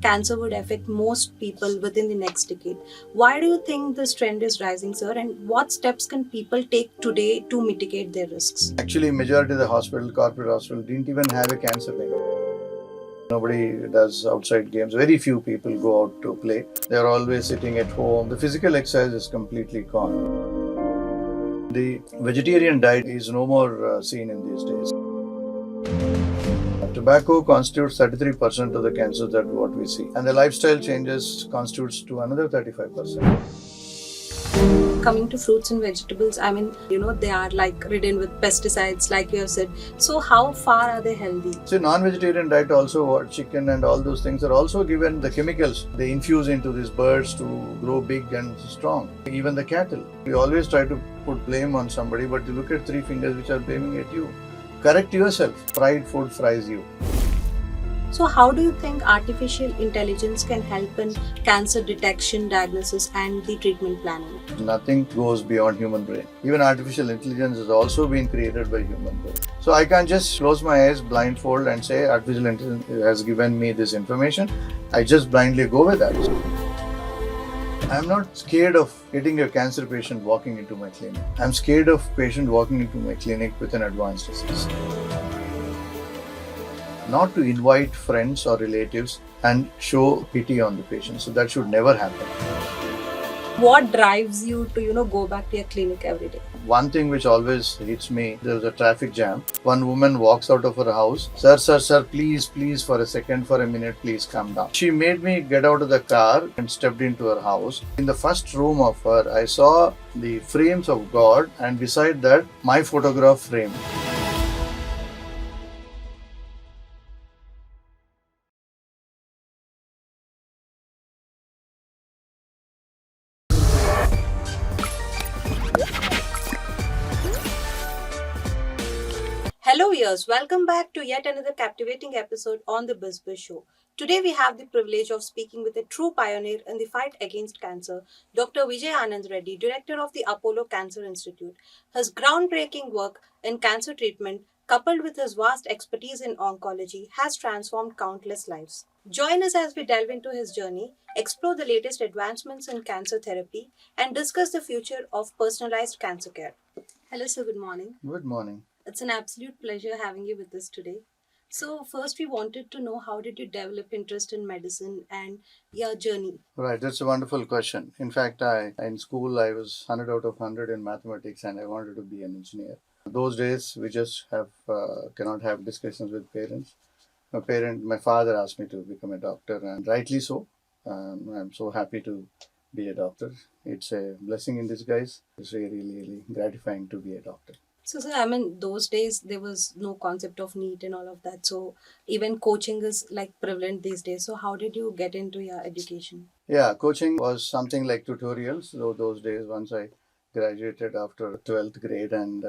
cancer would affect most people within the next decade. Why do you think this trend is rising, sir? And what steps can people take today to mitigate their risks? Actually, majority of the hospital, corporate hospital, didn't even have a cancer wing. Nobody does outside games. Very few people go out to play. They're always sitting at home. The physical exercise is completely gone. The vegetarian diet is no more seen in these days. Tobacco constitutes 33% of the cancers that what we see, and the lifestyle changes constitutes to another 35%. Coming to fruits and vegetables, I mean, they are like ridden with pesticides, like you have said. So, how far are they healthy? So, non-vegetarian diet also, what chicken and all those things are also given the chemicals they infuse into these birds to grow big and strong. Even the cattle. We always try to put blame on somebody, but you look at three fingers which are blaming at you. Correct yourself. Fried food fries you. So, how do you think artificial intelligence can help in cancer detection, diagnosis, and the treatment planning? Nothing goes beyond human brain. Even artificial intelligence has also been created by human brain. So I can't just close my eyes blindfold and say artificial intelligence has given me this information. I just blindly go with that. I'm not scared of getting a cancer patient walking into my clinic. I'm scared of patient walking into my clinic with an advanced disease. Not to invite friends or relatives and show pity on the patient. So that should never happen. What drives you to go back to your clinic every day? One thing which always hits me, there was a traffic jam. One woman walks out of her house. Sir, please, for a second, for a minute, please come down. She made me get out of the car and stepped into her house. In the first room of her, I saw the frames of God, and beside that, my photograph frame. Hello, viewers. Welcome back to yet another captivating episode on the Bizz Show. Today, we have the privilege of speaking with a true pioneer in the fight against cancer, Dr. Vijay Anand Reddy, director of the Apollo Cancer Institute. His groundbreaking work in cancer treatment, coupled with his vast expertise in oncology, has transformed countless lives. Join us as we delve into his journey, explore the latest advancements in cancer therapy, and discuss the future of personalized cancer care. Hello, sir. Good morning. Good morning. It's an absolute pleasure having you with us today. So, first, we wanted to know how did you develop interest in medicine and your journey? Right, that's a wonderful question. In fact, in school I was 100 out of 100 in mathematics, and I wanted to be an engineer. Those days we just cannot have discussions with parents. My father asked me to become a doctor, and rightly so. I'm so happy to be a doctor. It's a blessing in disguise. It's really gratifying to be a doctor. So, sir, I mean, those days there was no concept of NEET and all of that. So, even coaching is like prevalent these days. So, how did you get into your education? Yeah, coaching was something like tutorials. So those days, once I graduated after 12th grade, and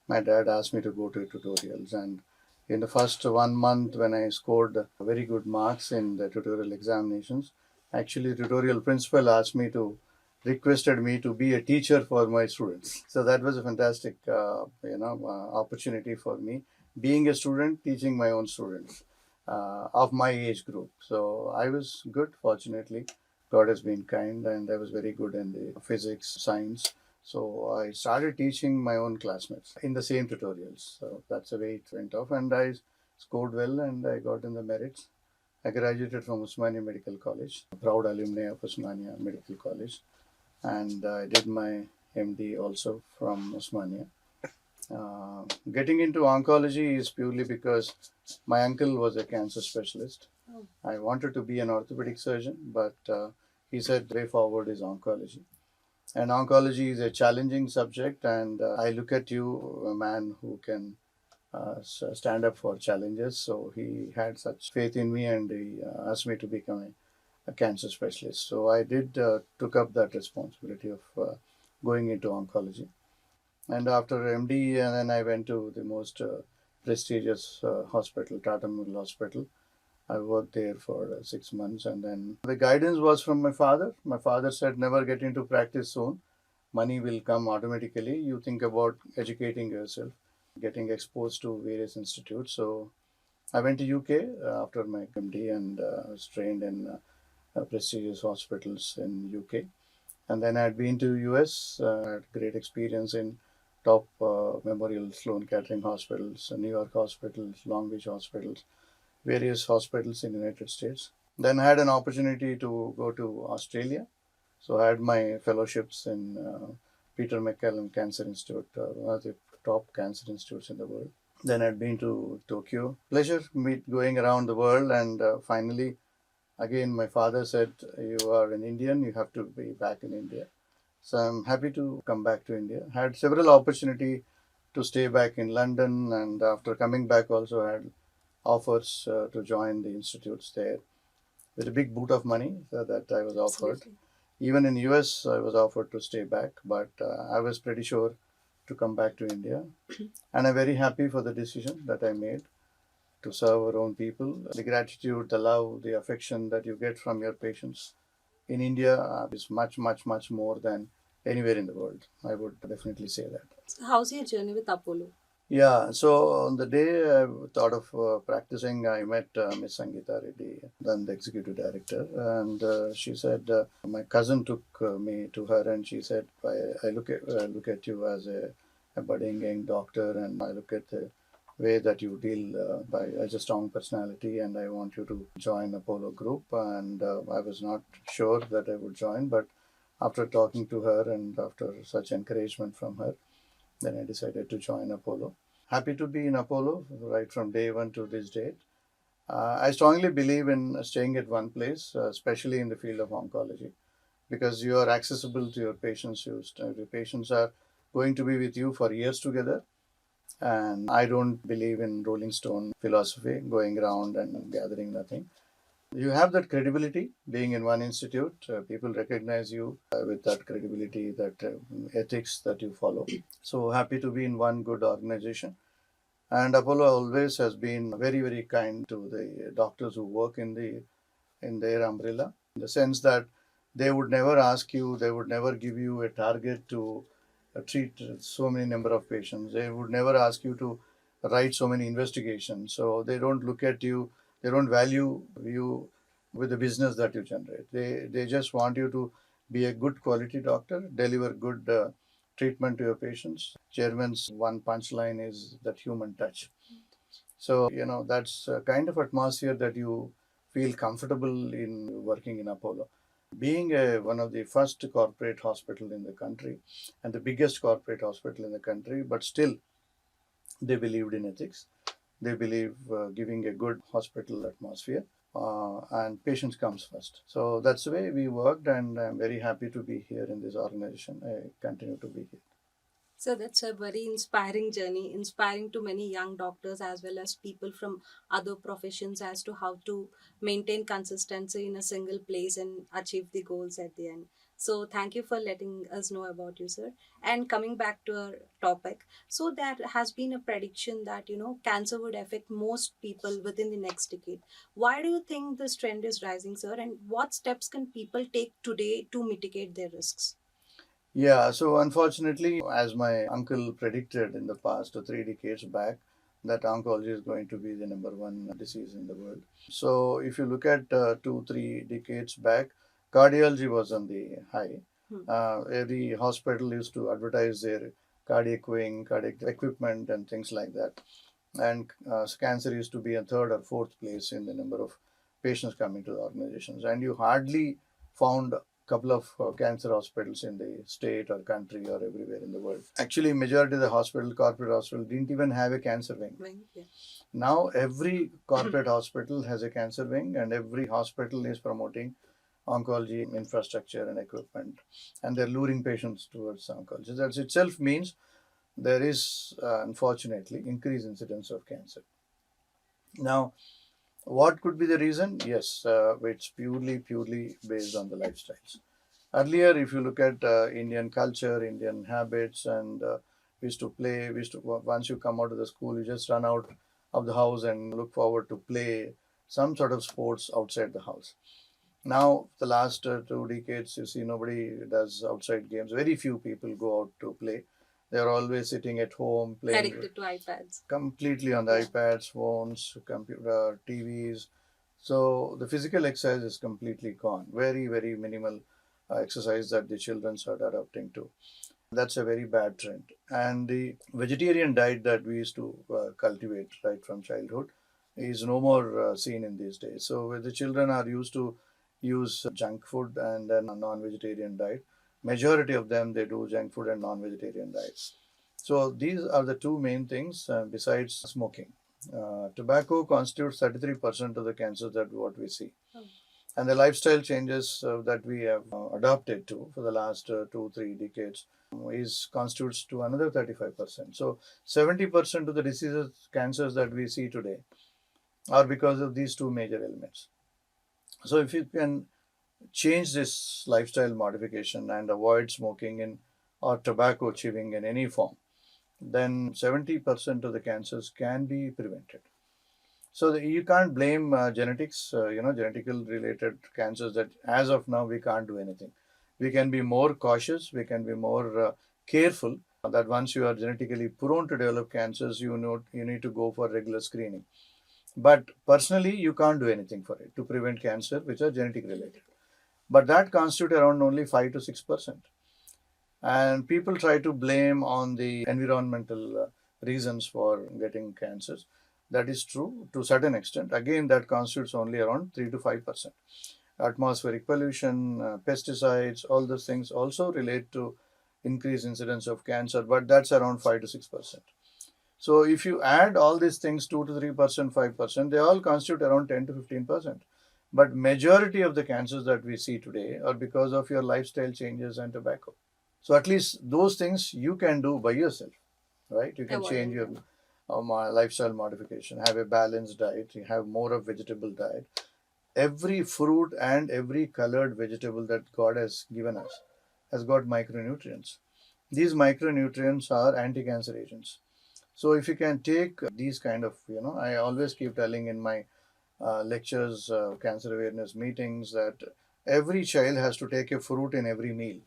my dad asked me to go to tutorials. And in the first 1 month, when I scored very good marks in the tutorial examinations, actually, tutorial principal requested me to be a teacher for my students. So that was a fantastic, opportunity for me. Being a student, teaching my own students of my age group. So I was good, fortunately. God has been kind, and I was very good in the physics, science. So I started teaching my own classmates in the same tutorials. So that's the way it went off, and I scored well, and I got in the merits. I graduated from Osmania Medical College, proud alumni of Osmania Medical College, and I did my MD also from Osmania. Getting into oncology is purely because my uncle was a cancer specialist. Oh. I wanted to be an orthopedic surgeon, but he said the way forward is oncology. And oncology is a challenging subject, and I look at you, a man who can stand up for challenges. So he had such faith in me, and he asked me to become a cancer specialist. So I took up that responsibility of going into oncology. And after MD, and then I went to the most prestigious hospital, Tata Memorial Hospital. I worked there for 6 months, and then the guidance was from my father. My father said, never get into practice soon. Money will come automatically. You think about educating yourself, getting exposed to various institutes. So I went to UK after my MD and was trained in prestigious hospitals in UK. And then I'd been to US, had great experience in top Memorial Sloan Kettering hospitals, New York hospitals, Long Beach hospitals, various hospitals in the United States. Then I had an opportunity to go to Australia. So I had my fellowships in Peter MacCallum Cancer Institute, one of the top cancer institutes in the world. Then I'd been to Tokyo. Pleasure meet going around the world, and finally, again, my father said, "You are an Indian. You have to be back in India." So I'm happy to come back to India. Had several opportunity to stay back in London, and after coming back, also had offers to join the institutes there with a big boot of money that I was offered. Absolutely. Even in US, I was offered to stay back, but I was pretty sure to come back to India, and I'm very happy for the decision that I made to serve our own people. The gratitude, the love, the affection that you get from your patients in India is much, much, much more than anywhere in the world. I would definitely say that. So how's your journey with Apollo? Yeah, so on the day I thought of practicing, I met Miss Sangeeta Reddy, then the executive director, and she said my cousin took me to her, and she said, I look at you as a budding young doctor, and I look at the way that you deal by as a strong personality, and I want you to join Apollo Group." And I was not sure that I would join, but after talking to her and after such encouragement from her, then I decided to join Apollo. Happy to be in Apollo right from day one to this date. I strongly believe in staying at one place, especially in the field of oncology, because you are accessible to your patients. Your patients are going to be with you for years together. And I don't believe in Rolling Stone philosophy, going around and gathering nothing. You have that credibility being in one institute. People recognize you with that credibility, that ethics that you follow. So happy to be in one good organization. And Apollo always has been very, very kind to the doctors who work in their umbrella, in the sense that they would never ask you, they would never give you a target to treat so many number of patients. They would never ask you to write so many investigations. So they don't look at you, they don't value you with the business that you generate. They just want you to be a good quality doctor, deliver good treatment to your patients. Chairman's one punchline is that human touch. So, that's a kind of atmosphere that you feel comfortable in working in Apollo. Being one of the first corporate hospital in the country and the biggest corporate hospital in the country, but still they believed in ethics. They believe giving a good hospital atmosphere, and patients comes first. So that's the way we worked, and I'm very happy to be here in this organization. I continue to be here. So that's a very inspiring journey, inspiring to many young doctors as well as people from other professions as to how to maintain consistency in a single place and achieve the goals at the end. So thank you for letting us know about you, sir. And coming back to our topic, so there has been a prediction that cancer would affect most people within the next decade. Why do you think this trend is rising, sir? And what steps can people take today to mitigate their risks? Yeah, so unfortunately, as my uncle predicted in the past 3 decades back, that oncology is going to be the number one disease in the world. So if you look at 3 decades back, cardiology was on the high. Every hospital used to advertise their cardiac wing, cardiac equipment, and things like that. And cancer used to be in third or fourth place in the number of patients coming to the organizations. And you hardly found a couple of cancer hospitals in the state or country or everywhere in the world. Actually, majority of the hospital, corporate hospital, didn't even have a cancer wing. Yeah. Now every corporate hospital has a cancer wing, and every hospital is promoting oncology infrastructure and equipment, and they're luring patients towards oncology. That itself means there is unfortunately increased incidence of cancer. Now, what could be the reason? Yes, it's purely based on the lifestyles. Earlier, if you look at Indian culture, Indian habits, and we used to play, once you come out of the school, you just run out of the house and look forward to play some sort of sports outside the house. Now, the last 2 decades, you see nobody does outside games. Very few people go out to play. They're always sitting at home playing Addicted to iPads. completely on the Yeah. iPads, phones, computer, TVs. So the physical exercise is completely gone. Very, very minimal exercise that the children are adapting to. That's a very bad trend. And the vegetarian diet that we used to cultivate right from childhood is no more seen in these days. So where the children are used to use junk food and then a non-vegetarian diet, majority of them they do junk food and non-vegetarian diets. So these are the two main things besides smoking. Tobacco constitutes 33% of the cancers that what we see. And the lifestyle changes that we have adopted to for the last 2 3 decades is constitutes to another 35%. So 70% of the diseases, cancers that we see today are because of these two major elements. So if you can change this lifestyle modification and avoid smoking in or tobacco chewing in any form, then 70% of the cancers can be prevented. So you can't blame genetics, genetical related cancers that as of now we can't do anything. We can be more cautious, we can be more careful that once you are genetically prone to develop cancers, you need to go for regular screening. But personally, you can't do anything for it to prevent cancer which are genetic related. But that constitutes around only 5 to 6%. And people try to blame on the environmental reasons for getting cancers. That is true to a certain extent. Again, that constitutes only around 3 to 5%. Atmospheric pollution, pesticides, all those things also relate to increased incidence of cancer, but that's around 5 to 6%. So if you add all these things, 2 to 3%, 5%, they all constitute around 10 to 15%. But majority of the cancers that we see today are because of your lifestyle changes and tobacco. So at least those things you can do by yourself, right? You can change your lifestyle modification, have a balanced diet, you have more of vegetable diet. Every fruit and every colored vegetable that God has given us has got micronutrients. These micronutrients are anti-cancer agents. So if you can take these kind of, I always keep telling in my lectures, cancer awareness meetings that every child has to take a fruit in every meal.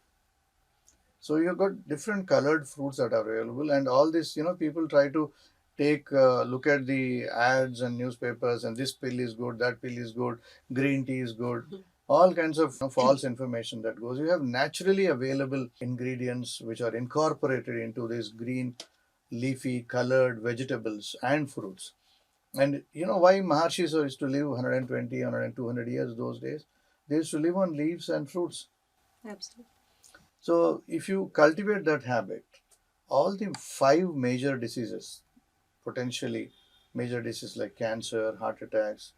So you've got different colored fruits that are available, and all this, people try to take look at the ads and newspapers, and this pill is good, that pill is good, green tea is good, all kinds of false information that goes. You have naturally available ingredients which are incorporated into these green, leafy, colored vegetables and fruits. And you know why Maharshis used to live 120, 100, 200 years those days? They used to live on leaves and fruits. Absolutely. So if you cultivate that habit, all the five major diseases, potentially major diseases like cancer, heart attacks,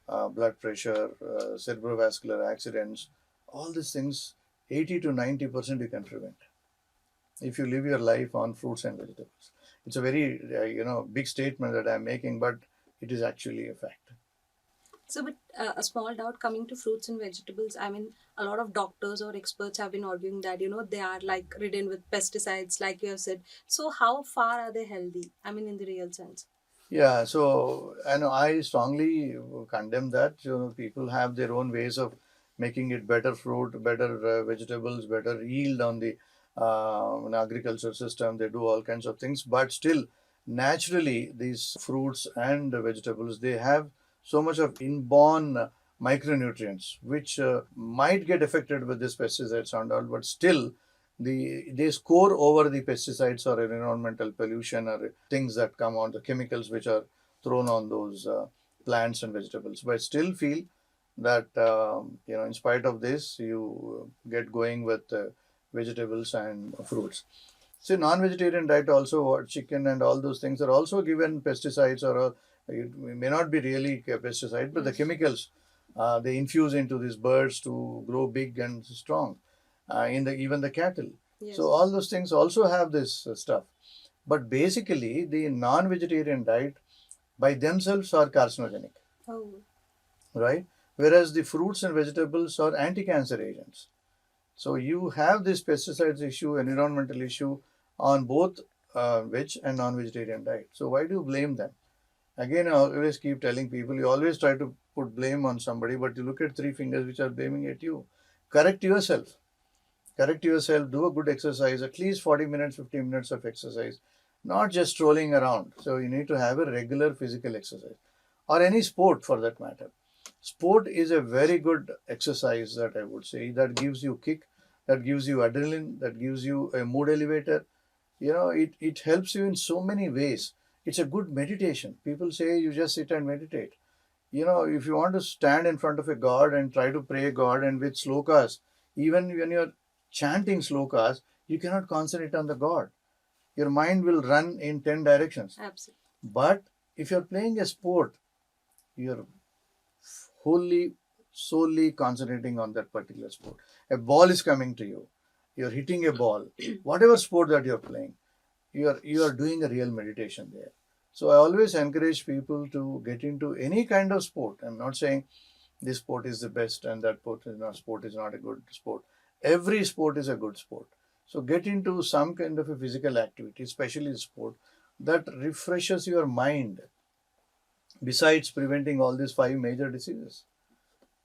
blood pressure, cerebrovascular accidents, all these things, 80 to 90% you can prevent if you live your life on fruits and vegetables. It's a very big statement that I'm making, but it is actually a fact. So, but a small doubt coming to fruits and vegetables. I mean, a lot of doctors or experts have been arguing that, they are like ridden with pesticides, like you have said. So, how far are they healthy? I mean, in the real sense. Yeah, so I know I strongly condemn that. People have their own ways of making it better fruit, better vegetables, better yield on the agriculture system. They do all kinds of things, but still, naturally, these fruits and vegetables they have so much of inborn micronutrients which might get affected with these pesticides and all, but still they score over the pesticides or environmental pollution or things that come on the chemicals which are thrown on those plants and vegetables. But I still feel that in spite of this, you get going with vegetables and fruits. See, non-vegetarian diet also, or chicken and all those things are also given pesticides or it may not be really a pesticide, but the chemicals they infuse into these birds to grow big and strong. In the even the cattle. Yes. So all those things also have this stuff. But basically, the non-vegetarian diet by themselves are carcinogenic, Oh. right? Whereas the fruits and vegetables are anti-cancer agents. So you have this pesticides issue, environmental issue on both veg and non-vegetarian diet. So why do you blame them? Again, I always keep telling people, you always try to put blame on somebody, but you look at three fingers which are blaming at you. Correct yourself. Correct yourself, do a good exercise, at least 40 minutes, 15 minutes of exercise, not just strolling around. So you need to have a regular physical exercise or any sport for that matter. Sport is a very good exercise that I would say that gives you kick, that gives you adrenaline, that gives you a mood elevator. It helps you in so many ways. It's a good meditation. People say you just sit and meditate. If you want to stand in front of a god and try to pray God and with slokas, even when you're chanting slokas, you cannot concentrate on the god. Your mind will run in 10 directions. Absolutely. But if you're playing a sport, you're wholly, solely concentrating on that particular sport. A ball is coming to you. You're hitting a ball. Whatever sport that you're playing, you are doing a real meditation there. So I always encourage people to get into any kind of sport. I'm not saying this sport is the best and that sport is not a good sport. Every sport is a good sport. So get into some kind of a physical activity, especially sport that refreshes your mind, besides preventing all these five major diseases.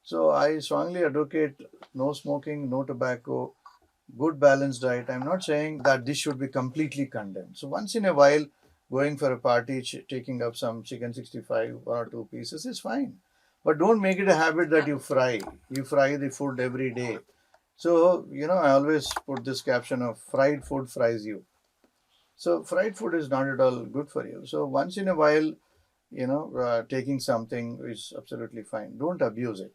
So I strongly advocate no smoking, no tobacco, good balanced diet. I'm not saying that this should be completely condemned. So once in a while, going for a party, taking up some chicken 65, one or two pieces is fine. But don't make it a habit that you fry. You fry the food every day. So, I always put this caption of fried food fries you. So fried food is not at all good for you. So once in a while, taking something is absolutely fine. Don't abuse it.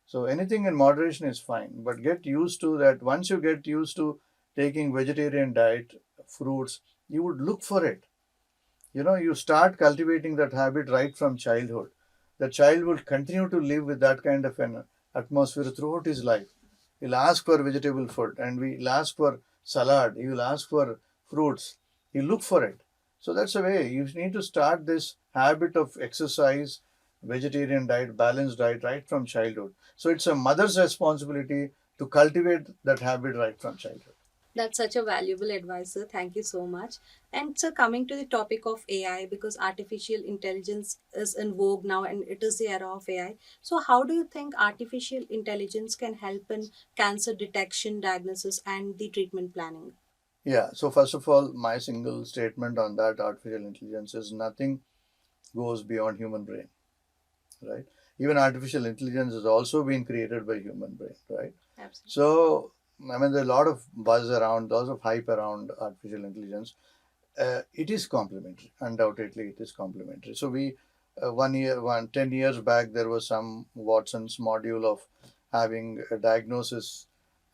So anything in moderation is fine, but get used to that. Once you get used to taking vegetarian diet, fruits, you would look for it. You start cultivating that habit right from childhood. The child will continue to live with that kind of an atmosphere throughout his life. He'll ask for vegetable food and we'll ask for salad. He will ask for fruits. He'll look for it. So that's the way. You need to start this habit of exercise, vegetarian diet, balanced diet right from childhood. So it's a mother's responsibility to cultivate that habit right from childhood. That's such a valuable advice, sir. Thank you so much. And so, coming to the topic of AI, because artificial intelligence is in vogue now and it is the era of AI. So, how do you think artificial intelligence can help in cancer detection, diagnosis, and the treatment planning? Yeah. So first of all, my single statement on that artificial intelligence is nothing goes beyond human brain, right? Even artificial intelligence has also been created by human brain, right? Absolutely. So, I mean, there's a lot of buzz around, lots of hype around artificial intelligence. It is complementary. Undoubtedly, it is complementary. So, 10 years back, there was some Watson's module of having a diagnosis,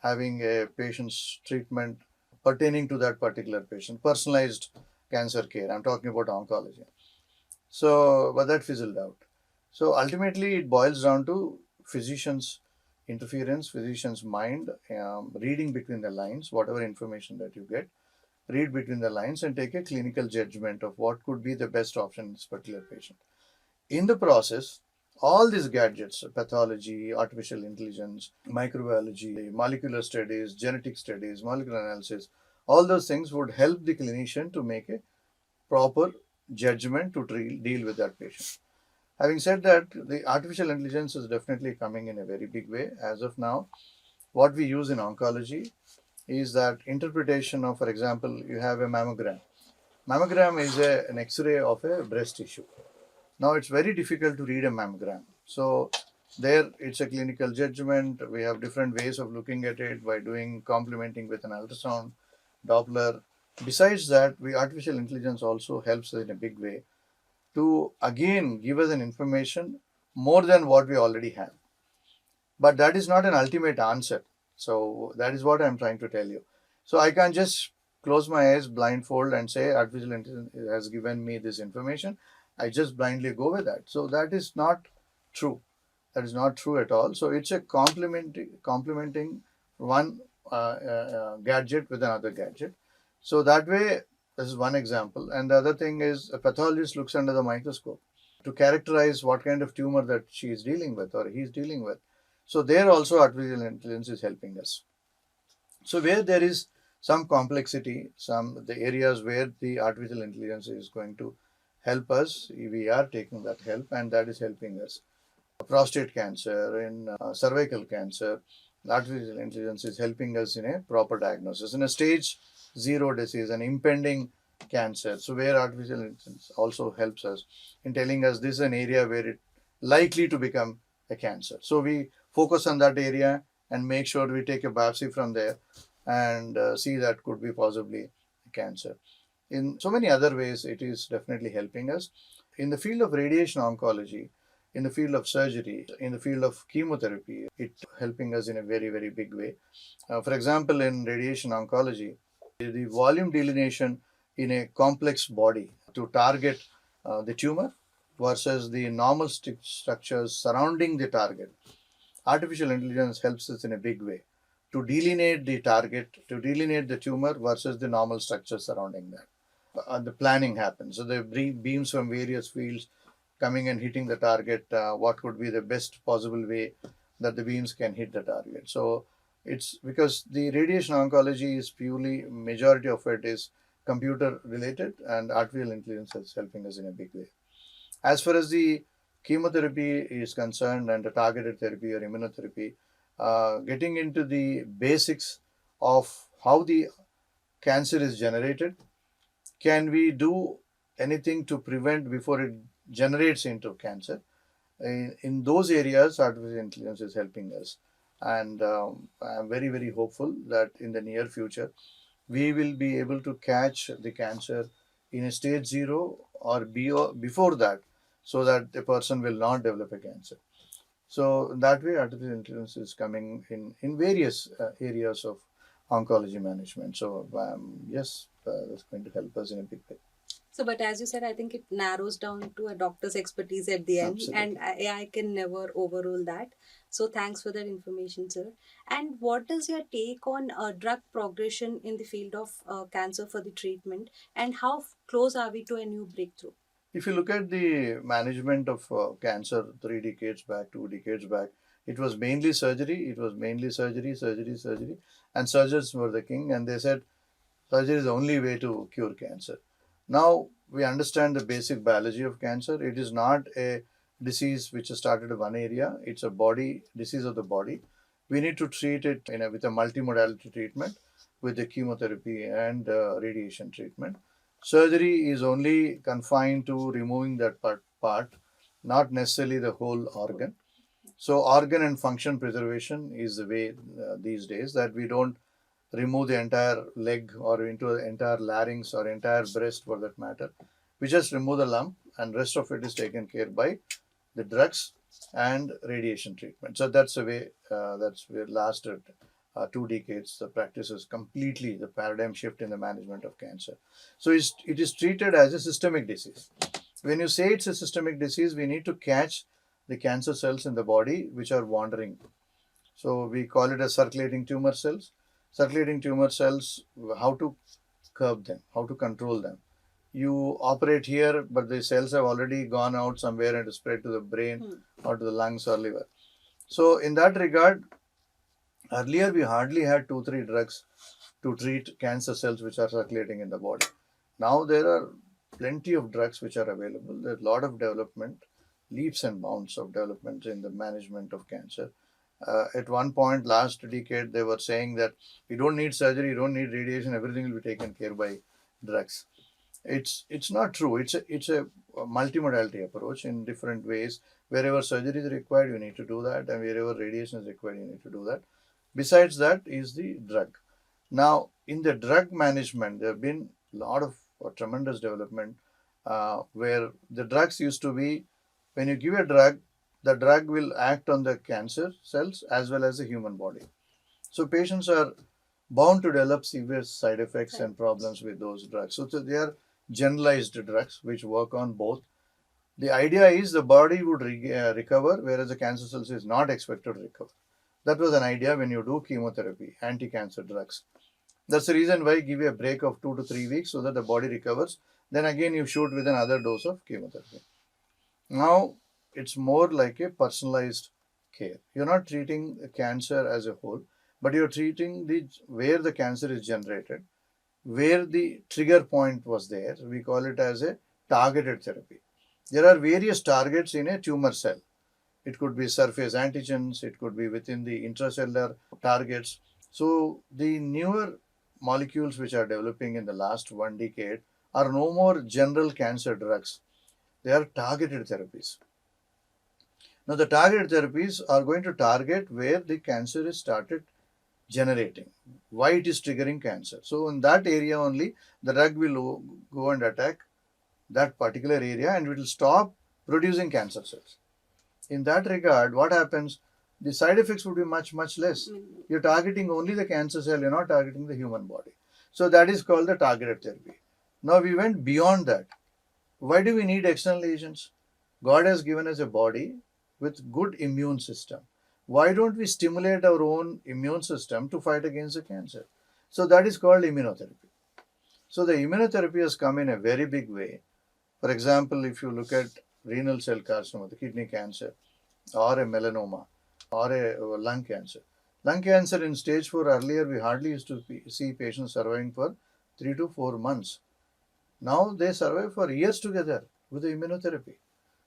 having a patient's treatment pertaining to that particular patient, personalized cancer care. I'm talking about oncology. So, but that fizzled out. So ultimately, it boils down to physicians' interference, physician's mind, reading between the lines, whatever information that you get, read between the lines and take a clinical judgment of what could be the best option in this particular patient. In the process, all these gadgets, pathology, artificial intelligence, microbiology, molecular studies, genetic studies, molecular analysis, all those things would help the clinician to make a proper judgment to deal with that patient. Having said that, the artificial intelligence is definitely coming in a very big way. As of now, what we use in oncology is that interpretation of, for example, you have a mammogram. Mammogram is an X-ray of a breast tissue. Now it's very difficult to read a mammogram. So there it's a clinical judgment. We have different ways of looking at it by doing complementing with an ultrasound, Doppler. Besides that, artificial intelligence also helps us in a big way to again give us an information more than what we already have. But that is not an ultimate answer. So that is what I'm trying to tell you. So I can't just close my eyes, blindfold, and say artificial intelligence has given me this information. I just blindly go with that. So that is not true. That is not true at all. So it's a complementing one gadget with another gadget. So that way, this is one example. And the other thing is a pathologist looks under the microscope to characterize what kind of tumor that she is dealing with or he is dealing with. So there also artificial intelligence is helping us. So where there is some complexity, some the areas where the artificial intelligence is going to help us, we are taking that help and that is helping us. Prostate cancer, in cervical cancer, Artificial intelligence is helping us in a proper diagnosis. In a stage 0 disease, an impending cancer, so where artificial intelligence also helps us in telling us this is an area where it likely to become a cancer. So we focus on that area and make sure we take a biopsy from there and see that could be possibly a cancer. In so many other ways, it is definitely helping us. In the field of radiation oncology, in the field of surgery, in the field of chemotherapy, it helping us in a very, very big way. For example, in radiation oncology, the volume delineation in a complex body to target the tumor versus the normal structures surrounding the target. Artificial intelligence helps us in a big way to delineate the target, to delineate the tumor versus the normal structure surrounding that. The planning happens. So the beams from various fields coming and hitting the target, what could be the best possible way that the beams can hit the target. So it's because the radiation oncology is purely, majority of it is computer related, and artificial intelligence is helping us in a big way. As far as the chemotherapy is concerned and the targeted therapy or immunotherapy, getting into the basics of how the cancer is generated, can we do anything to prevent before it generates into cancer? In those areas, artificial intelligence is helping us. And I'm very, very hopeful that in the near future, we will be able to catch the cancer in a stage 0 or before that, so that the person will not develop a cancer. So that way, artificial intelligence is coming in various areas of oncology management. So yes, that's going to help us in a big way. So, but as you said, I think it narrows down to a doctor's expertise at the end, Absolutely. and AI can never overrule that. So, thanks for that information, sir. And what is your take on drug progression in the field of cancer for the treatment, and how close are we to a new breakthrough? If you look at the management of cancer 3 decades back, 2 decades back, it was mainly surgery. It was mainly surgery, surgery, surgery, and surgeons were the king. And they said surgery is the only way to cure cancer. Now we understand the basic biology of cancer. It is not a disease which has started in one area. It's a body disease of the body. We need to treat it with a multimodality treatment, with the chemotherapy and radiation treatment. Surgery is only confined to removing that part, not necessarily the whole organ. So organ and function preservation is the way these days, that we don't remove the entire leg or into the entire larynx or entire breast for that matter. We just remove the lump, and rest of it is taken care by the drugs and radiation treatment. So that's the way, that's where last 2 decades the practice is completely the paradigm shift in the management of cancer. So it is treated as a systemic disease. When you say it's a systemic disease, we need to catch the cancer cells in the body which are wandering. So we call it as circulating tumor cells. Circulating tumor cells, how to curb them, how to control them. You operate here, but the cells have already gone out somewhere and spread to the brain or to the lungs or liver. So in that regard, earlier we hardly had 2-3 drugs to treat cancer cells which are circulating in the body. Now there are plenty of drugs which are available. There's a lot of development, leaps and bounds of development in the management of cancer. At one point last decade, they were saying that you don't need surgery, you don't need radiation, everything will be taken care by drugs. It's not true. It's a multimodality approach in different ways. Wherever surgery is required, you need to do that, and wherever radiation is required, you need to do that. Besides that is the drug. Now, in the drug management, there have been a lot of tremendous development where the drugs used to be, when you give a drug, the drug will act on the cancer cells as well as the human body. So patients are bound to develop severe side effects and problems with those drugs. So they are generalized drugs which work on both. The idea is the body would recover, whereas the cancer cells is not expected to recover. That was an idea when you do chemotherapy, anti-cancer drugs. That's the reason why give you a break of 2 to 3 weeks so that the body recovers. Then again you shoot with another dose of chemotherapy. Now it's more like a personalized care. You're not treating cancer as a whole, but you're treating where the cancer is generated, where the trigger point was there. We call it as a targeted therapy. There are various targets in a tumor cell. It could be surface antigens, it could be within the intracellular targets. So the newer molecules which are developing in the last 1 decade are no more general cancer drugs. They are targeted therapies. Now the targeted therapies are going to target where the cancer is started generating, why it is triggering cancer. So in that area only, the drug will go and attack that particular area and it will stop producing cancer cells. In that regard, what happens? The side effects would be much, much less. You're targeting only the cancer cell, you're not targeting the human body. So that is called the targeted therapy. Now we went beyond that. Why do we need external agents? God has given us a body with good immune system. Why don't we stimulate our own immune system to fight against the cancer? So that is called immunotherapy. So the immunotherapy has come in a very big way. For example, if you look at renal cell carcinoma, the kidney cancer, or a melanoma, or a lung cancer. Lung cancer in stage 4 earlier, we hardly used to see patients surviving for 3 to 4 months. Now they survive for years together with the immunotherapy.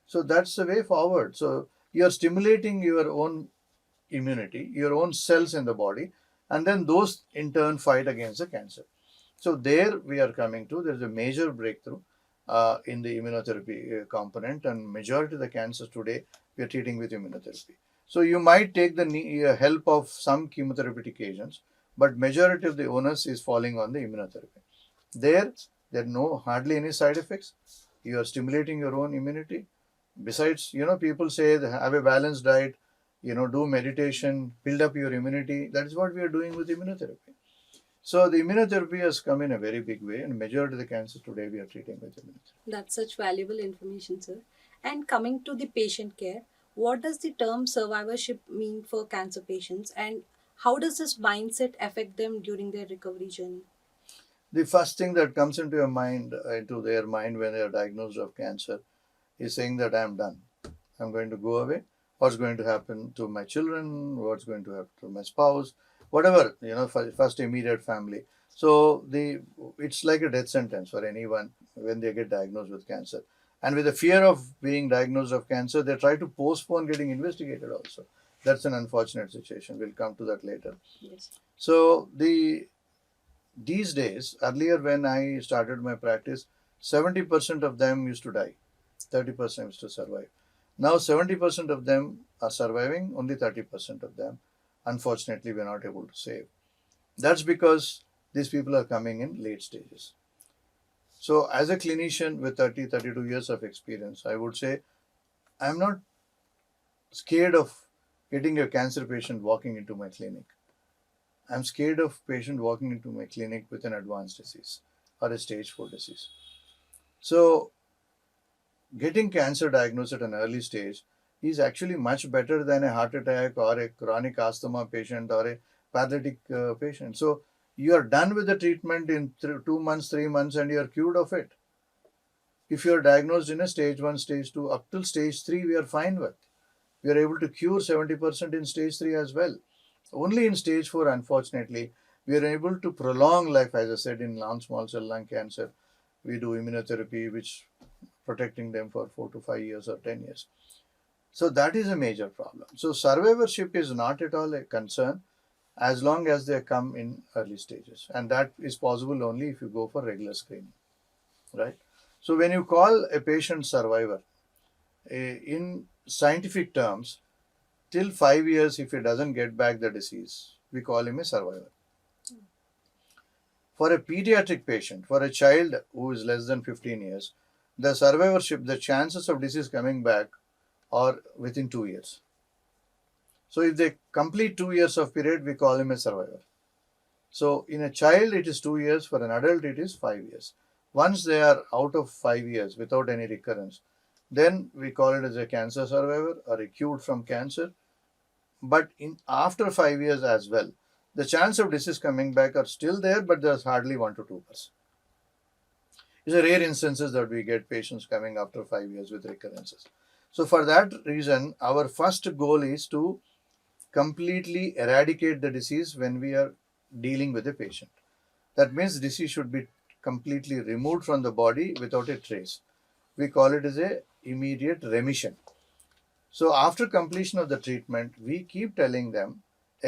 So that's the way forward. So you're stimulating your own immunity, your own cells in the body, and then those in turn fight against the cancer. So there we are coming to, there's a major breakthrough in the immunotherapy component, and majority of the cancers today we are treating with immunotherapy. So you might take the help of some chemotherapeutic agents, but majority of the onus is falling on the immunotherapy. There are no hardly any side effects. You are stimulating your own immunity. Besides, people say have a balanced diet, do meditation, build up your immunity. That is what we are doing with immunotherapy. So the immunotherapy has come in a very big way, and majority of the cancers today we are treating with immunotherapy. That's such valuable information, sir. And coming to the patient care, what does the term survivorship mean for cancer patients, and how does this mindset affect them during their recovery journey? The first thing that comes into their mind when they are diagnosed of cancer is saying that I am done. I'm going to go away. What's going to happen to my children? What's going to happen to my spouse? Whatever, first immediate family. So it's like a death sentence for anyone when they get diagnosed with cancer. And with the fear of being diagnosed of cancer, they try to postpone getting investigated also. That's an unfortunate situation. We'll come to that later. Yes. So these days, earlier when I started my practice, 70% of them used to die, 30% used to survive. Now 70% of them are surviving, only 30% of them, unfortunately, we're not able to save. That's because these people are coming in late stages. So as a clinician with 32 years of experience, I would say I'm not scared of getting a cancer patient walking into my clinic. I'm scared of patient walking into my clinic with an advanced disease or a stage 4 disease. So getting cancer diagnosed at an early stage is actually much better than a heart attack or a chronic asthma patient or a paralytic patient. So you are done with the treatment in 2 months, 3 months, and you are cured of it. If you are diagnosed in a stage 1, stage 2, up till stage 3, we are fine with. We are able to cure 70% in stage 3 as well. Only in stage 4, unfortunately, we are able to prolong life. As I said, in non-small cell lung cancer, we do immunotherapy, which protecting them for 4 to 5 years or 10 years. So that is a major problem. So survivorship is not at all a concern as long as they come in early stages. And that is possible only if you go for regular screening, right? So when you call a patient survivor, in scientific terms, till 5 years, if he doesn't get back the disease, we call him a survivor. For a pediatric patient, for a child who is less than 15 years, the survivorship, the chances of disease coming back are within 2 years. So if they complete 2 years of period, we call him a survivor. So in a child, it is 2 years. For an adult, it is 5 years. Once they are out of 5 years without any recurrence, then we call it as a cancer survivor or a cured from cancer. But after 5 years as well, the chance of disease coming back are still there, but there's hardly 1 to 2%. It's a rare instances that we get patients coming after 5 years with recurrences. So for that reason, our first goal is to completely eradicate the disease when we are dealing with a patient. That means disease should be completely removed from the body without a trace. We call it as a immediate remission. So after completion of the treatment, we keep telling them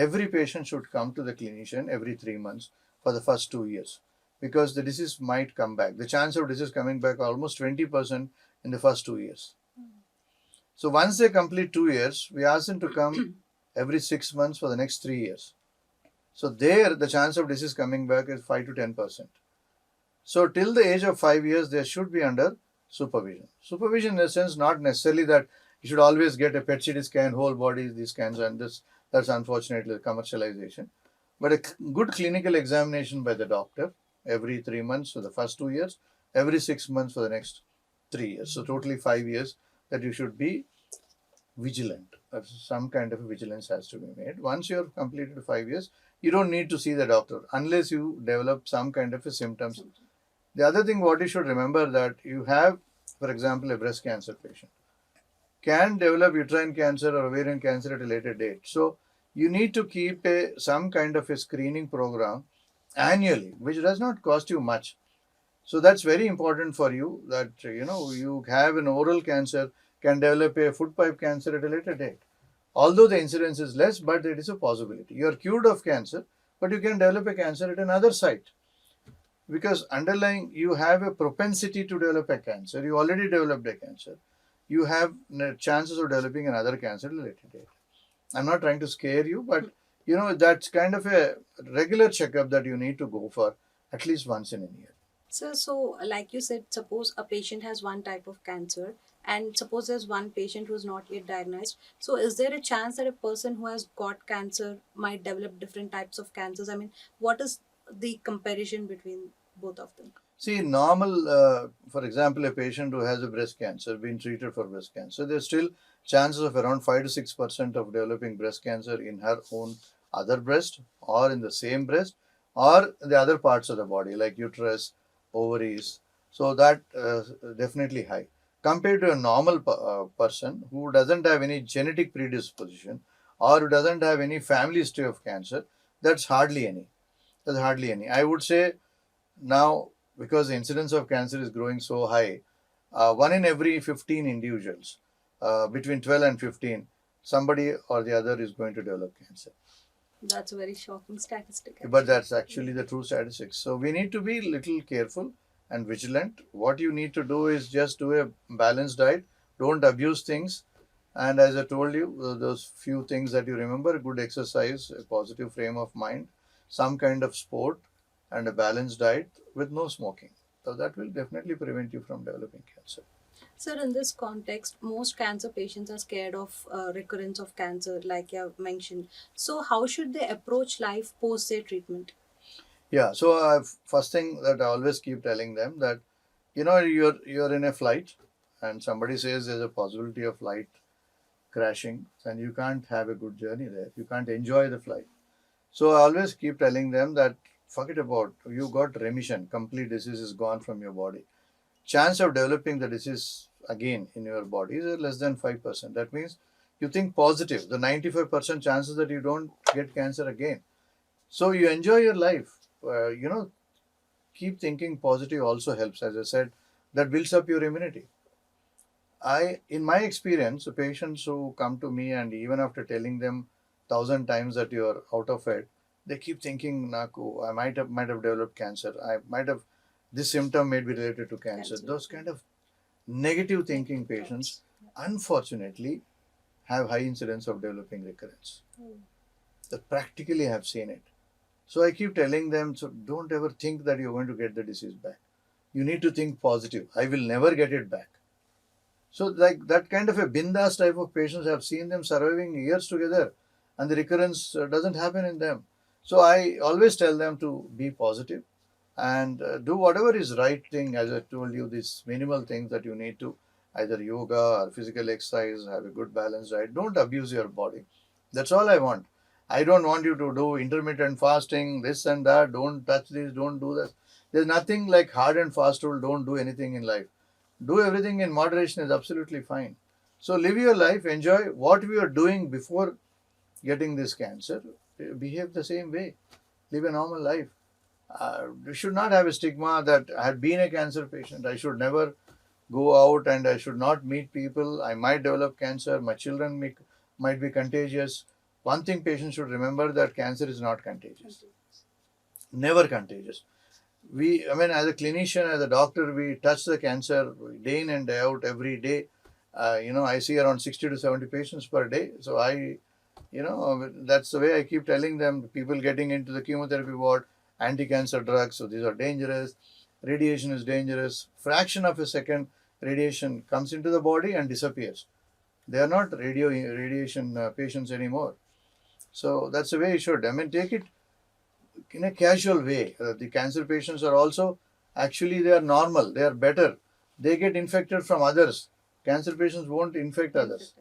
every patient should come to the clinician every 3 months for the first 2 years, because the disease might come back. The chance of disease coming back almost 20% in the first 2 years. So once they complete 2 years, we ask them to come every 6 months for the next 3 years. So there, the chance of disease coming back is 5 to 10%. So till the age of 5 years, they should be under supervision. Supervision in the sense, not necessarily that you should always get a PET CT scan, whole body, these scans, and that's unfortunately the commercialization. But a good clinical examination by the doctor every 3 months for the first 2 years, every 6 months for the next 3 years. So totally 5 years that you should be vigilant. Some kind of a vigilance has to be made. Once you have completed 5 years, you don't need to see the doctor unless you develop some kind of a symptoms. The other thing what you should remember, that you have, for example, a breast cancer patient can develop uterine cancer or ovarian cancer at a later date. So you need to keep some kind of a screening program annually, which does not cost you much. So that's very important for you, that you have an oral cancer, can develop a food pipe cancer at a later date. Although the incidence is less, but it is a possibility. You are cured of cancer, but you can develop a cancer at another site, because underlying you have a propensity to develop a cancer. You already developed a cancer. You have chances of developing another cancer at a later date. I'm not trying to scare you, but that's kind of a regular checkup that you need to go for at least once in a year. So like you said, suppose a patient has one type of cancer, and suppose there's one patient who's not yet diagnosed. So is there a chance that a person who has got cancer might develop different types of cancers? I mean, what is the comparison between both of them? See, normal, for example, a patient who has a breast cancer, been treated for breast cancer, there's still chances of around 5 to 6% of developing breast cancer in her own other breast, or in the same breast, or the other parts of the body like uterus, ovaries. So that definitely high. Compared to a normal person who doesn't have any genetic predisposition, or who doesn't have any family history of cancer, that's hardly any. That's hardly any. I would say now, because the incidence of cancer is growing so high, one in every 15 individuals between 12 and 15, somebody or the other is going to develop cancer. That's a very shocking statistic, But actually. that's actually the true statistics. So we need to be little careful and vigilant. What you need to do is just do a balanced diet. Don't abuse things. And as I told you, those few things that you remember: good exercise, a positive frame of mind, some kind of sport, and a balanced diet with no smoking. So that will definitely prevent you from developing cancer. Sir, in this context, most cancer patients are scared of recurrence of cancer, like you have mentioned. So, how should they approach life post their treatment? Yeah. So first thing that I always keep telling them, that you're in a flight, and somebody says there's a possibility of flight crashing, and you can't have a good journey there. You can't enjoy the flight. So I always keep telling them that forget about, you got remission, complete disease is gone from your body. Chance of developing the disease again in your body is less than 5%. That means you think positive. The 95% chances that you don't get cancer again. So you enjoy your life. Keep thinking positive also helps. As I said, that builds up your immunity. In my experience, the patients who come to me, and even after telling them 1,000 times that you're out of it, they keep thinking, Naku, I might have developed cancer. I might have, this symptom may be related to cancer. Cancer. Those kind of negative thinking Negative patients, thoughts. unfortunately, have high incidence of developing recurrence. That practically have seen it. So I keep telling them, so don't ever think that you're going to get the disease back. You need to think positive. I will never get it back. So like that kind of a bindas type of patients, I have seen them surviving years together, and the recurrence doesn't happen in them. So I always tell them to be positive and do whatever is right thing. As I told you, these minimal things that you need to, either yoga or physical exercise, have a good balanced diet. Don't abuse your body. That's all I want. I don't want you to do intermittent fasting, this and that. Don't touch this, don't do that. There's nothing like hard and fast rule. Don't do anything in life. Do everything in moderation is absolutely fine. So live your life, enjoy what we are doing before getting this cancer. Behave the same way. Live a normal life. You should not have a stigma that I had been a cancer patient. I should never go out, and I should not meet people. I might develop cancer. My children might be contagious. One thing patients should remember, that cancer is not contagious. Never contagious. As a clinician, as a doctor, we touch the cancer day in and day out, every day. I see around 60 to 70 patients per day. So that's the way I keep telling them. People getting into the chemotherapy ward, anti-cancer drugs, so these are dangerous. Radiation is dangerous. Fraction of a second, radiation comes into the body and disappears. They are not radiation patients anymore. So that's the way you should. Take it in a casual way. The cancer patients are also, actually, they are normal. They are better. They get infected from others. Cancer patients won't infect others.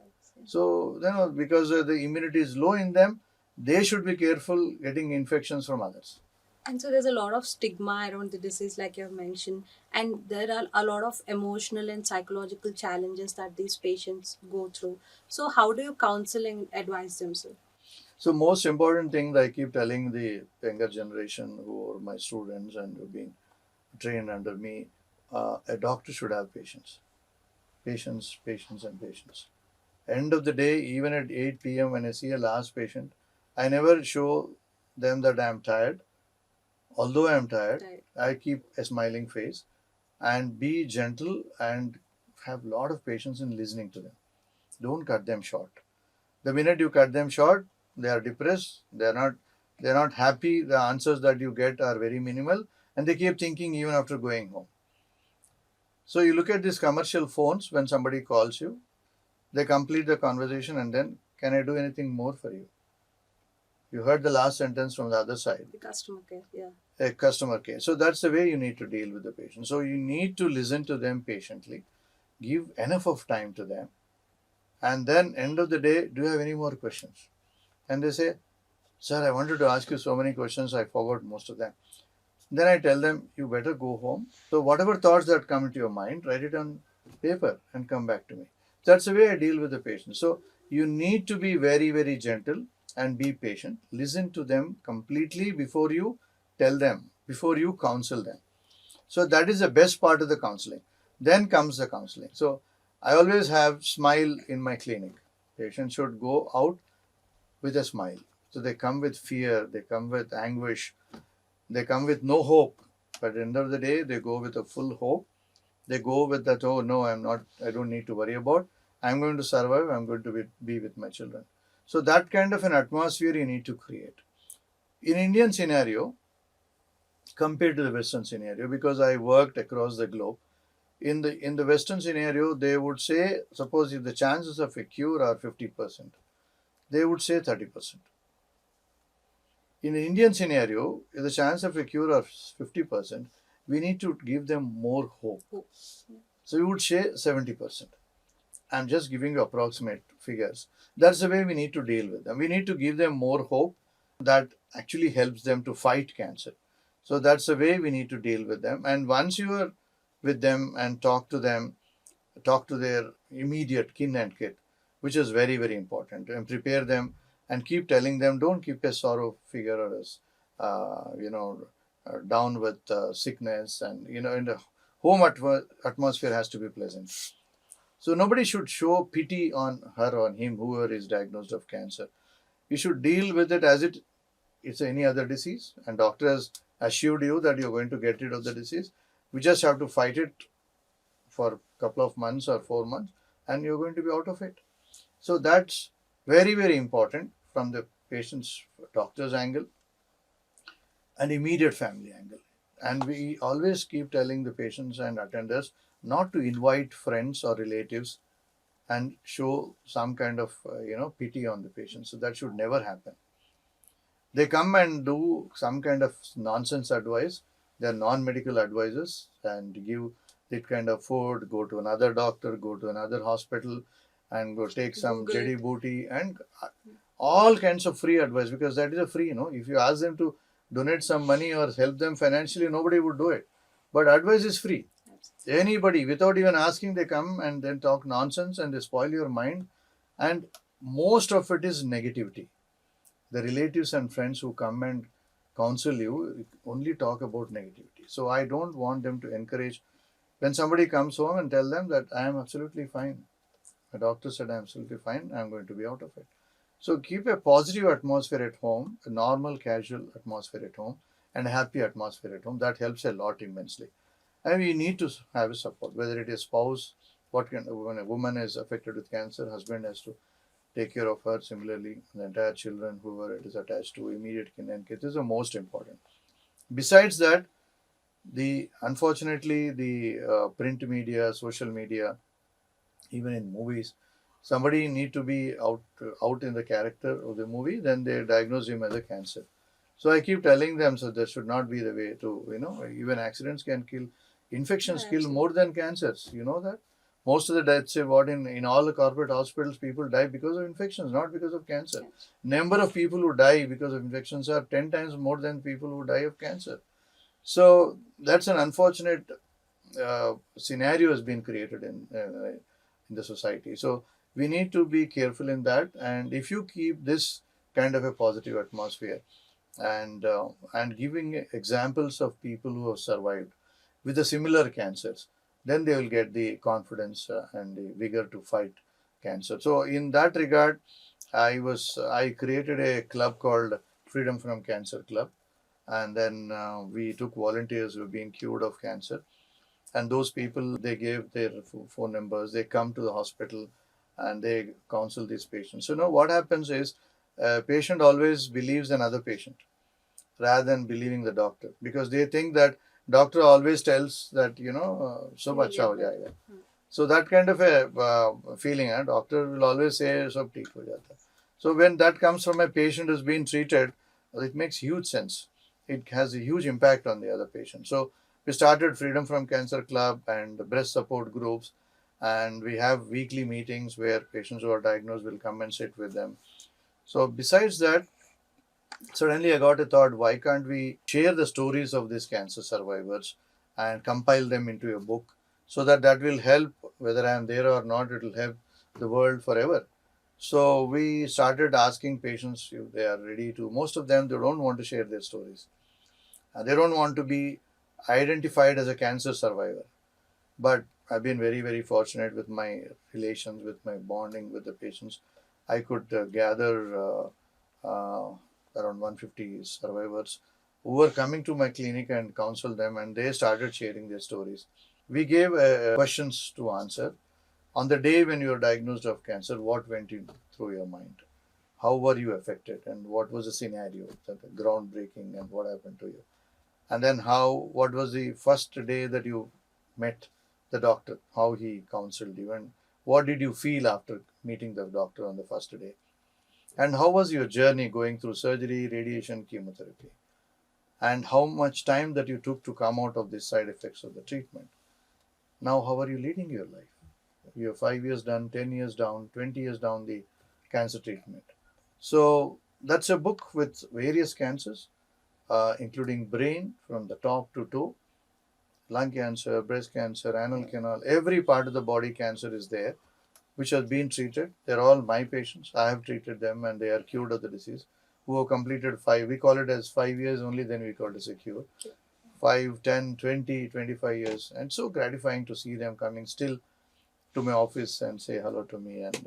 So, because the immunity is low in them, they should be careful getting infections from others. And so there's a lot of stigma around the disease, like you have mentioned, and there are a lot of emotional and psychological challenges that these patients go through. So, how do you counsel and advise them, sir? So, most important thing that I keep telling the younger generation who are my students and who have been trained under me, a doctor should have patience. Patience, patience, and patience. End of the day, even at 8 p.m. when I see a last patient, I never show them that I am tired. Although I am tired, Right. I keep a smiling face and be gentle and have a lot of patience in listening to them. Don't cut them short. The minute you cut them short, they are depressed. They are not happy. The answers that you get are very minimal, and they keep thinking even after going home. So you look at these commercial phones. When somebody calls you, they complete the conversation and then, can I do anything more for you? You heard the last sentence from the other side. The customer care, yeah. A customer care. So that's the way you need to deal with the patient. So you need to listen to them patiently, give enough of time to them, and then end of the day, do you have any more questions? And they say, sir, I wanted to ask you so many questions, I forgot most of them. Then I tell them, you better go home. So whatever thoughts that come into your mind, write it on paper and come back to me. That's the way I deal with the patient. So you need to be very, very gentle and be patient. Listen to them completely before you tell them, before you counsel them. So that is the best part of the counseling. Then comes the counseling. So I always have smile in my clinic. Patients should go out with a smile. So they come with fear, they come with anguish, they come with no hope. But at the end of the day, they go with a full hope. They go with that, oh no, I don't need to worry about. I'm going to survive, I'm going to be with my children. So that kind of an atmosphere you need to create. In Indian scenario, compared to the Western scenario, because I worked across the globe, in the Western scenario, they would say, suppose if the chances of a cure are 50%, they would say 30%. In the Indian scenario, if the chance of a cure are 50%, we need to give them more hope. So we would say 70%. I'm just giving you approximate figures. That's the way we need to deal with them. We need to give them more hope that actually helps them to fight cancer. So that's the way we need to deal with them. And once you are with them and talk to them, talk to their immediate kin and kith, which is very, very important, and prepare them and keep telling them, don't keep a sorrow figure or as, down with sickness. And, in the home atmosphere has to be pleasant. So nobody should show pity on her or him, whoever is diagnosed of cancer. You should deal with it as it's any other disease, and doctor has assured you that you're going to get rid of the disease. We just have to fight it for a couple of months or 4 months, and you're going to be out of it. So that's very, very important from the patient's doctor's angle and immediate family angle. And we always keep telling the patients and attenders not to invite friends or relatives and show some kind of pity on the patient. So that should never happen. They come and do some kind of nonsense advice. They're non-medical advisors and give that kind of food, go to another doctor, go to another hospital, and go take some jadi booty and all kinds of free advice, because that is a free, if you ask them to donate some money or help them financially, nobody would do it. But advice is free. Anybody, without even asking, they come and then talk nonsense and they spoil your mind. And most of it is negativity. The relatives and friends who come and counsel you only talk about negativity. So I don't want them to encourage. When somebody comes home, and tell them that I am absolutely fine. My doctor said I am absolutely fine. I am going to be out of it. So keep a positive atmosphere at home, a normal, casual atmosphere at home, and a happy atmosphere at home. That helps a lot immensely. And we need to have a support, whether it is spouse, what can when a woman is affected with cancer, husband has to take care of her. Similarly, the entire children, whoever it is attached to, immediate kin and kids is the most important. Besides that, the unfortunately the print media, social media, even in movies, somebody need to be out in the character of the movie, then they diagnose him as a cancer. So I keep telling them, so that should not be the way to, even accidents can kill, infections Yeah, kill more absolutely. than cancers, you know that. Most of the deaths, say what, in all the corporate hospitals, people die because of infections, not because of cancer. Cancer. Number of people who die because of infections are 10 times more than people who die of cancer. So that's an unfortunate scenario has been created in the society. So we need to be careful in that. And if you keep this kind of a positive atmosphere and giving examples of people who have survived with the similar cancers, then they will get the confidence and the vigor to fight cancer. So in that regard, I created a club called Freedom from Cancer Club, and then we took volunteers who have been cured of cancer, and those people, they gave their phone numbers, they come to the hospital and they counsel these patients. So now what happens is a patient always believes another patient rather than believing the doctor, because they think that doctor always tells that, sab You'll acha get ho better. jayega. So that kind of a feeling, doctor will always say sab theek ho jata. So when that comes from a patient who's been treated, it makes huge sense. It has a huge impact on the other patient. So we started Freedom from Cancer Club and breast support groups, and we have weekly meetings where patients who are diagnosed will come and sit with them. So besides that, suddenly I got a thought: why can't we share the stories of these cancer survivors and compile them into a book, so that that will help, whether I am there or not, it will help the world forever. So we started asking patients if they are ready to. Most of them, they don't want to share their stories. They don't want to be identified as a cancer survivor. But I've been very, very fortunate with my relations, with my bonding with the patients. I could gather around 150 survivors who were coming to my clinic and counsel them, and they started sharing their stories. We gave questions to answer. On the day when you were diagnosed of cancer, what went in through your mind? How were you affected, and what was the scenario, the groundbreaking, and what happened to you? And then what was the first day that you met the doctor, how he counseled you, and what did you feel after meeting the doctor on the first day? And how was your journey going through surgery, radiation, chemotherapy? And how much time that you took to come out of the side effects of the treatment? Now, how are you leading your life? You're 5 years done, 10 years down, 20 years down the cancer treatment. So that's a book with various cancers, including brain from the top to toe, lung cancer, breast cancer, anal canal, every part of the body cancer is there, which has been treated. They're all my patients. I have treated them and they are cured of the disease. Who have completed we call it as 5 years only, then we call it as a cure. 5, 10, 20, 25 years. And so gratifying to see them coming still to my office and say hello to me. And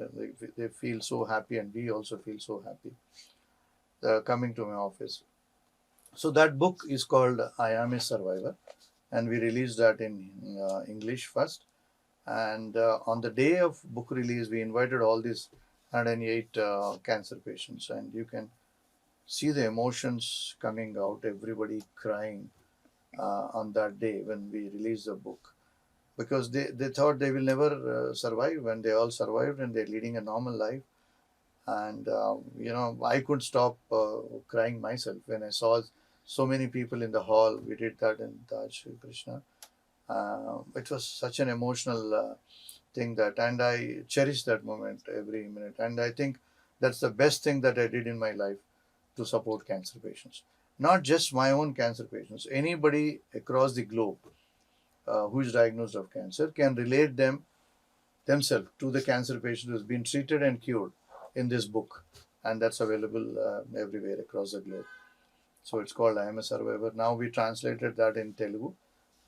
they feel so happy, and we also feel so happy coming to my office. So that book is called I Am a Survivor, and we released that in English first. And on the day of book release, we invited all these 108 cancer patients, and you can see the emotions coming out, everybody crying on that day when we released the book, because they thought they will never survive, and they all survived and they're leading a normal life. And I couldn't stop crying myself when I saw so many people in the hall. We did that in Taj Krishna. It was such an emotional thing, that, and I cherish that moment every minute. And I think that's the best thing that I did in my life, to support cancer patients. Not just my own cancer patients, anybody across the globe who is diagnosed of cancer can relate themselves to the cancer patient who's been treated and cured in this book. And that's available everywhere across the globe. So it's called I Am a Survivor. Now we translated that in Telugu.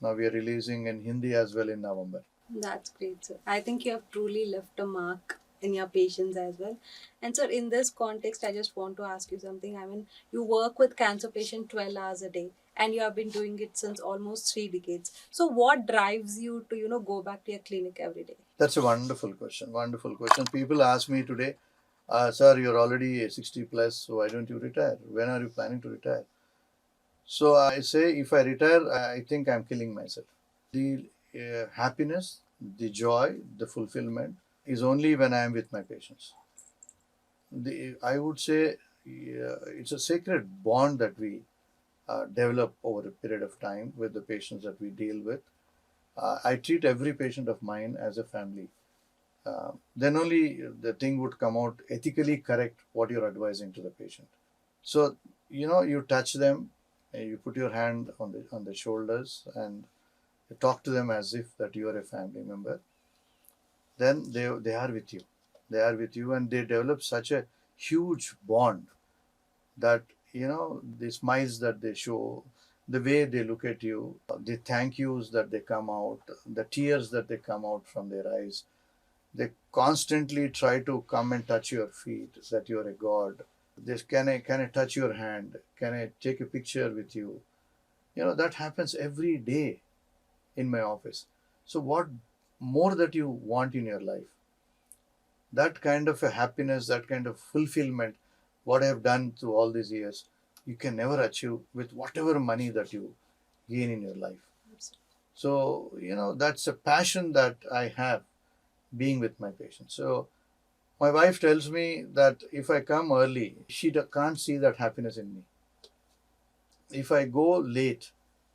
Now we are releasing in Hindi as well in November. That's great, sir. I think you have truly left a mark in your patients as well. And so in this context, I just want to ask you something. I mean, you work with cancer patient 12 hours a day, and you have been doing it since almost 3 decades. So what drives you to, go back to your clinic every day? That's a wonderful question. Wonderful question. People ask me today, sir, you're already 60 plus, so why don't you retire? When are you planning to retire? So I say, if I retire, I think I'm killing myself. The happiness, the joy, the fulfillment is only when I am with my patients. I would say it's a sacred bond that we develop over a period of time with the patients that we deal with. I treat every patient of mine as a family. Then only the thing would come out ethically correct what you're advising to the patient. So you touch them, you put your hand on the shoulders, and you talk to them as if that you are a family member. Then they are with you. They are with you, and they develop such a huge bond that the smiles that they show, the way they look at you, the thank yous that they come out, the tears that they come out from their eyes. They constantly try to come and touch your feet, that you're a god. This, can I touch your hand? Can I take a picture with you? That happens every day in my office. So what more that you want in your life? That kind of a happiness, that kind of fulfillment, what I have done through all these years, you can never achieve with whatever money that you gain in your life. So, that's a passion that I have being with my patients. So, my wife tells me that if I come early, she can't see that happiness in me. If I go late,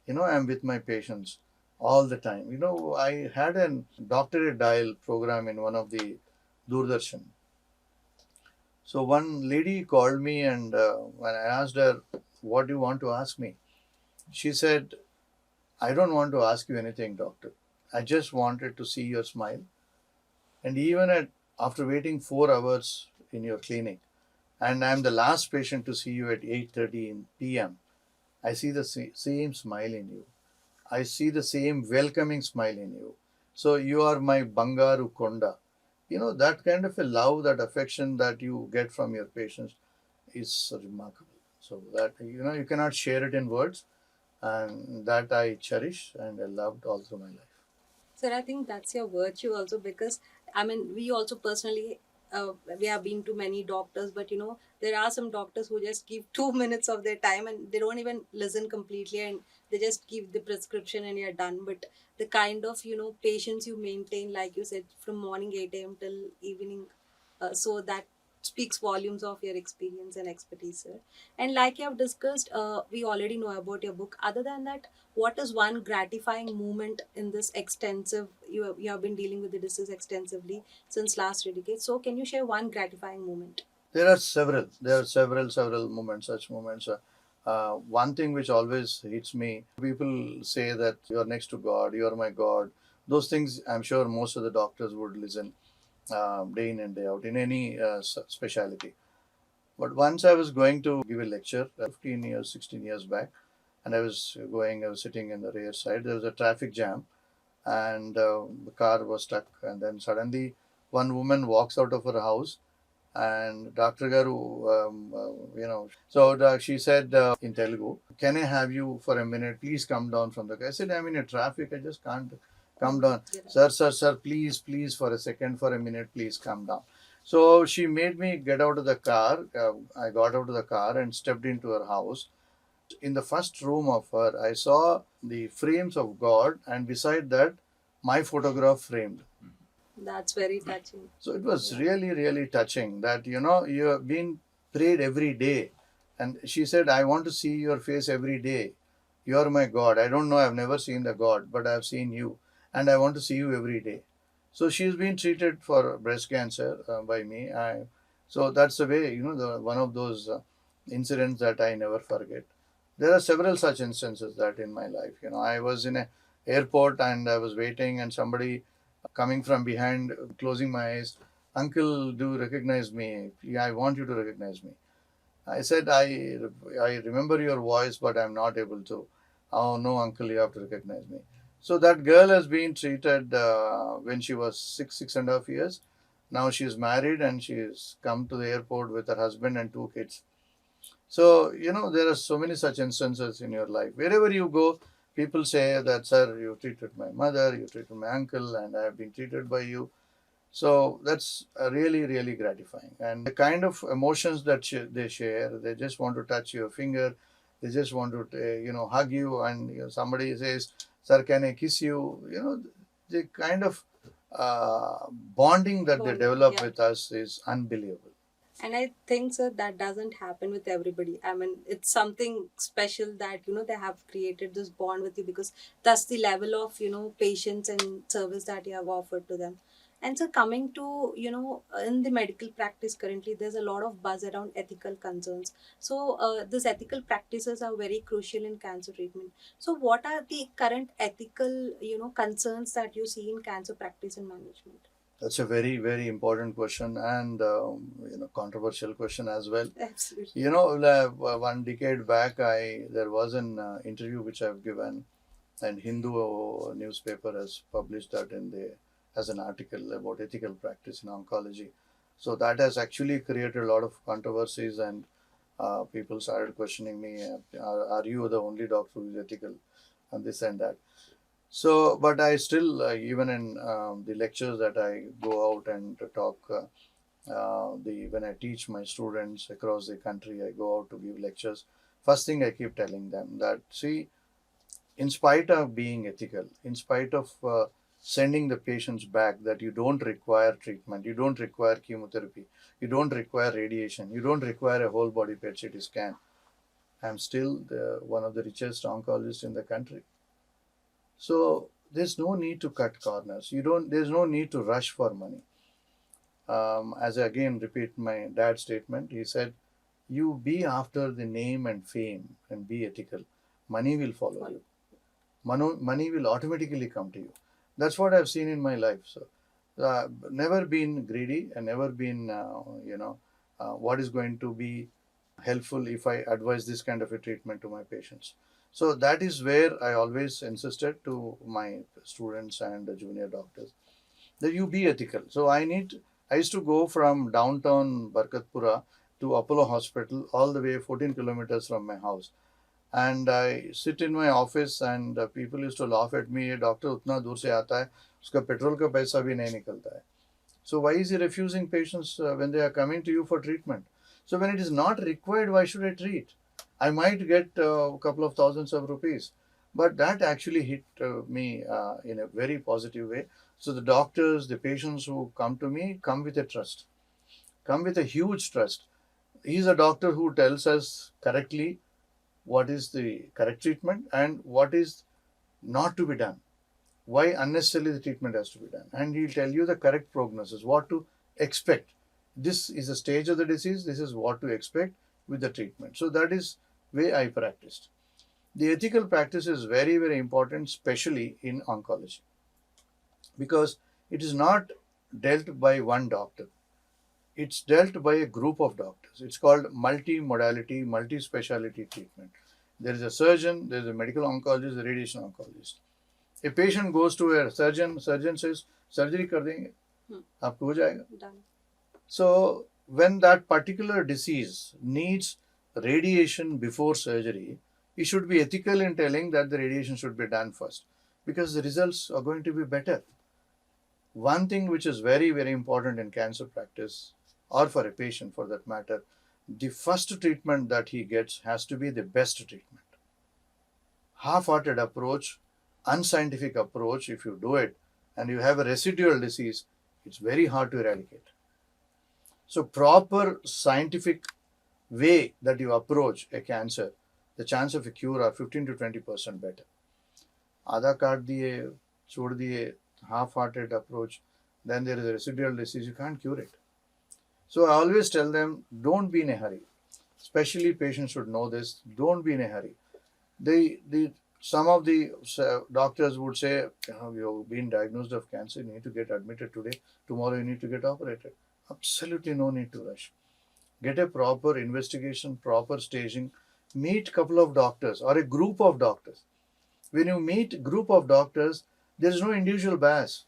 I'm with my patients all the time. I had a doctorate dial program in one of the Doordarshan. So one lady called me, and when I asked her, "What do you want to ask me?" She said, "I don't want to ask you anything, doctor. I just wanted to see your smile. And even after waiting 4 hours in your clinic, and I'm the last patient to see you at 8:30 in p.m., I see the same smile in you. I see the same welcoming smile in you. So you are my Bangaru Konda." That kind of a love, that affection that you get from your patients is remarkable. So that you cannot share it in words, and that I cherish and I loved all through my life. Sir, I think that's your virtue also, because I mean, we also personally, we have been to many doctors, but there are some doctors who just give 2 minutes of their time and they don't even listen completely, and they just give the prescription and you're done. But the kind of, patience you maintain, like you said, from morning 8 a.m. till evening, so that speaks volumes of your experience and expertise, sir. And like you have discussed, we already know about your book. Other than that, what is one gratifying moment in this extensive, you have been dealing with the disease extensively since last 3 decades, so can you share one gratifying moment? There are several. There are several moments, such moments. One thing which always hits me: people say that you are next to God, you are my God. Those things, I'm sure most of the doctors would listen day in and day out in any specialty. But once I was going to give a lecture, 15 years, 16 years back, and I was sitting in the rear side. There was a traffic jam, and the car was stuck. And then suddenly, one woman walks out of her house, and Dr. Garu, she said in Telugu, "Can I have you for a minute? Please come down from the car." I said, "I'm in a traffic. I just can't come down." Yeah. Sir, please, for a second, for a minute, please come down. So she made me get out of the car. I got out of the car and stepped into her house. In the first room of her, I saw the frames of God, and beside that, my photograph framed. That's very touching. So it was Yeah. really, really touching that you have been prayed every day. And she said, "I want to see your face every day. You are my God. I don't know, I've never seen the God, but I've seen you. And I want to see you every day." So she's been treated for breast cancer by me. So that's the way, one of those incidents that I never forget. There are several such instances that in my life. I was in a airport and I was waiting, and somebody coming from behind, closing my eyes, "Uncle, do you recognize me? Yeah, I want you to recognize me." I said, I remember your voice, but I'm not able to." "Oh, no, uncle, you have to recognize me." So that girl has been treated when she was 6.5 years. Now she is married and she has come to the airport with her husband and 2 kids. So, there are so many such instances in your life. Wherever you go, people say that, sir, you treated my mother, you treated my uncle, and I have been treated by you. So that's really, really gratifying. And the kind of emotions that they share, they just want to touch your finger, they just want to, hug you, and somebody says, sir, can I kiss you? The kind of bonding that they develop with us is unbelievable. And I think, sir, that doesn't happen with everybody. I mean, it's something special that they have created this bond with you, because that's the level of patience and service that you have offered to them. And so, coming to in the medical practice currently, there's a lot of buzz around ethical concerns. So these ethical practices are very crucial in cancer treatment. So what are the current ethical concerns that you see in cancer practice and management? That's a very, very important question, and controversial question as well. Absolutely. One decade back, I there was an interview which I've given, and Hindu newspaper has published that as an article about ethical practice in oncology. So that has actually created a lot of controversies, and people started questioning me. Are you the only doctor who is ethical, and this and that? So, but I still, even in the lectures that I go out and talk, when I teach my students across the country, I go out to give lectures. First thing I keep telling them that, see, in spite of being ethical, in spite of sending the patients back, that you don't require treatment, you don't require chemotherapy, you don't require radiation, you don't require a whole body PET CT scan. I'm still one of the richest oncologists in the country. So there's no need to cut corners. There's no need to rush for money. As I again repeat my dad's statement, he said, you be after the name and fame and be ethical. Money will follow you. Money will automatically come to you. That's what I've seen in my life. So, never been greedy and never been, what is going to be helpful if I advise this kind of a treatment to my patients. So that is where I always insisted to my students and the junior doctors that you be ethical. So I used to go from downtown Barkatpura to Apollo Hospital, all the way 14 kilometers from my house. And I sit in my office, and people used to laugh at me, "ये doctor उतना दूर से आता है, उसका petrol का पैसा भी नहीं निकलता है." So why is he refusing patients when they are coming to you for treatment? So when it is not required, why should I treat? I might get a couple of thousands of rupees, but that actually hit me in a very positive way. So the doctors, the patients who come to me come with a trust, come with a huge trust. He's a doctor who tells us correctly what is the correct treatment and what is not to be done, why unnecessarily the treatment has to be done, and he'll tell you the correct prognosis, what to expect. This is a stage of the disease, this is what to expect with the treatment. So that is way I practiced. The ethical practice is very, very important, especially in oncology, because it is not dealt by one doctor, it's dealt by a group of doctors. It's called multi-modality, multi-speciality treatment. There is a surgeon, there is a medical oncologist, a radiation oncologist. A patient goes to a surgeon, surgeon says, surgery कर देंगे, आपको हो जाएगा. So when that particular disease needs radiation before surgery, he should be ethical in telling that the radiation should be done first, because the results are going to be better. One thing which is very, very important in cancer practice, or for a patient for that matter, the first treatment that he gets has to be the best treatment. Half-hearted approach, unscientific approach, if you do it and you have a residual disease, it's very hard to eradicate. So proper scientific way that you approach a cancer, the chance of a cure are 15 to 20% better. आधा काट दिए, छोड़ दिए, half-hearted approach, then there is a residual disease, you can't cure it. So I always tell them, don't be in a hurry. Especially patients should know this, don't be in a hurry. Some of the doctors would say, you've been diagnosed of cancer, you need to get admitted today, tomorrow you need to get operated. Absolutely no need to rush. Get a proper investigation, proper staging, meet a couple of doctors or a group of doctors. When you meet a group of doctors, there is no individual bias.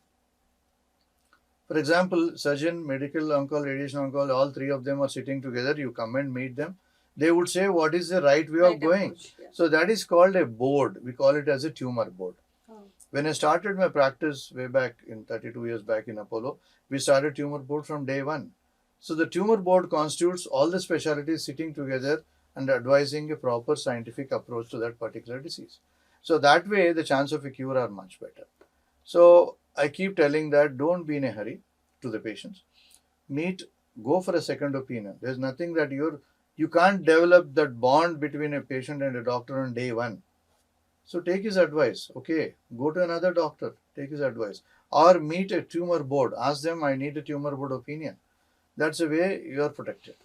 For example, surgeon, medical oncology, radiation oncology, all three of them are sitting together. You come and meet them. They would say what is the right way of going. Approach, yeah. So that is called a board. We call it as a tumor board. Oh. When I started my practice way back in 32 years back in Apollo, we started tumor board from day one. So the tumor board constitutes all the specialties sitting together and advising a proper scientific approach to that particular disease. So that way the chance of a cure are much better. So I keep telling that don't be in a hurry to the patients. Meet, go for a second opinion. There's nothing that you can't develop that bond between a patient and a doctor on day one. So take his advice. Okay, go to another doctor, take his advice. Or meet a tumor board. Ask them, I need a tumor board opinion. That's the way you are protected.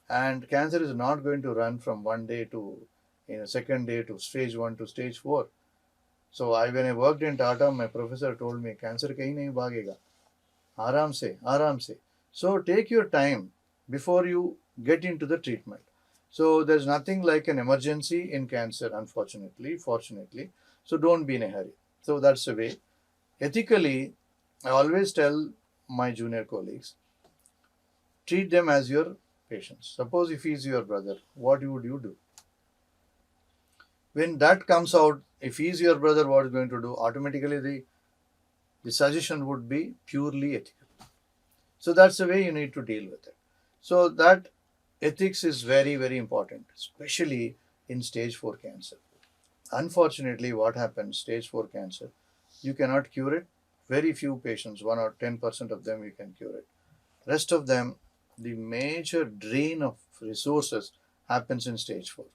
And cancer is not going to run from one day to second day to stage 1 to stage 4. So when I worked in Tata, my professor told me, cancer kahin nahi bhagega. Aram se. So take your time before you get into the treatment. So there's nothing like an emergency in cancer, unfortunately, fortunately. So don't be in a hurry. So that's the way. Ethically, I always tell my junior colleagues, treat them as your patients. Suppose if he's your brother, what would you do? When that comes out, if he's your brother, what is going to do? Automatically the suggestion would be purely ethical. So that's the way you need to deal with it. So that ethics is very, very important, especially in stage 4 cancer. Unfortunately, what happens, stage 4 cancer, you cannot cure it. Very few patients, 1 or 10% of them, you can cure it. Rest of them, the major drain of resources happens in stage 4.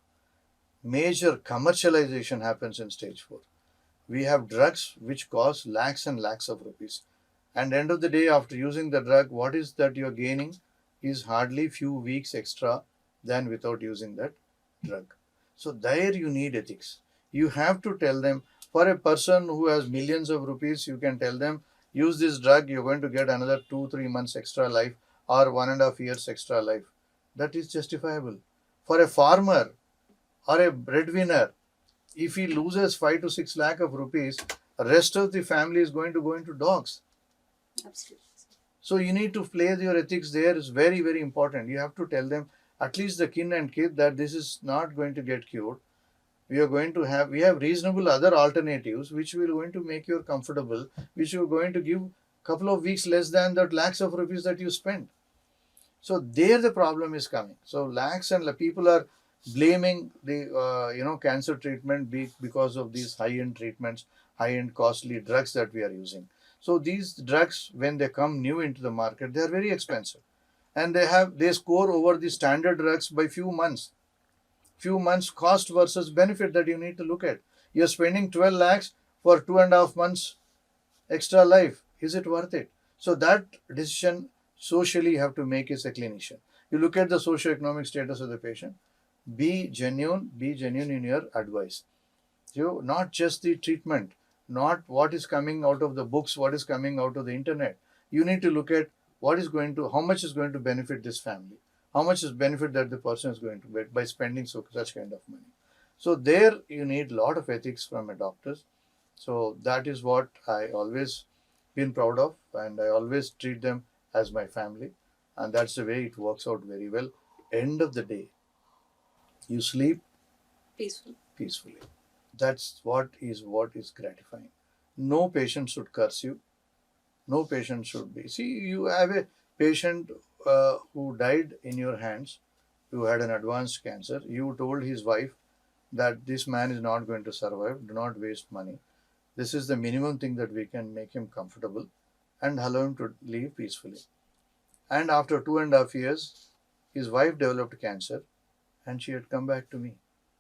Major commercialization happens in stage 4. We have drugs which cost lakhs and lakhs of rupees. And end of the day, after using the drug, what is that you're gaining is hardly few weeks extra than without using that drug. So there you need ethics. You have to tell them, for a person who has millions of rupees, you can tell them, use this drug, you're going to get another 2-3 months extra life or 1.5 years extra life. That is justifiable. For a farmer or a breadwinner, if he loses 5 to 6 lakh of rupees, rest of the family is going to go into dogs. Absolutely. So you need to play your ethics there is very, very important. You have to tell them, at least the kin and kith, that this is not going to get cured. We have reasonable other alternatives which will going to make you comfortable, which you are going to give couple of weeks less than that lakhs of rupees that you spend. So there the problem is coming. So lakhs and people are blaming the cancer treatment because of these high-end treatments, high-end costly drugs that we are using. So these drugs, when they come new into the market, they are very expensive, and they score over the standard drugs by few months. Few months cost versus benefit that you need to look at. You're spending 12 lakhs for 2.5 months extra life. Is it worth it? So that decision socially you have to make as a clinician. You look at the socio-economic status of the patient. Be genuine in your advice. So not just the treatment, not what is coming out of the books, what is coming out of the internet. You need to look at how much is going to benefit this family, how much is benefit that the person is going to get by spending such kind of money. So there you need a lot of ethics from a doctor. So that is what I always been proud of, and I always treat them as my family, and that's the way it works out very well. End of the day, you sleep peacefully. That's what is gratifying. No patient should curse you. No patient should be. See, you have a patient who died in your hands, who had an advanced cancer. You told his wife that this man is not going to survive. Do not waste money. This is the minimum thing that we can make him comfortable and allow him to live peacefully. And after 2.5 years, his wife developed cancer and she had come back to me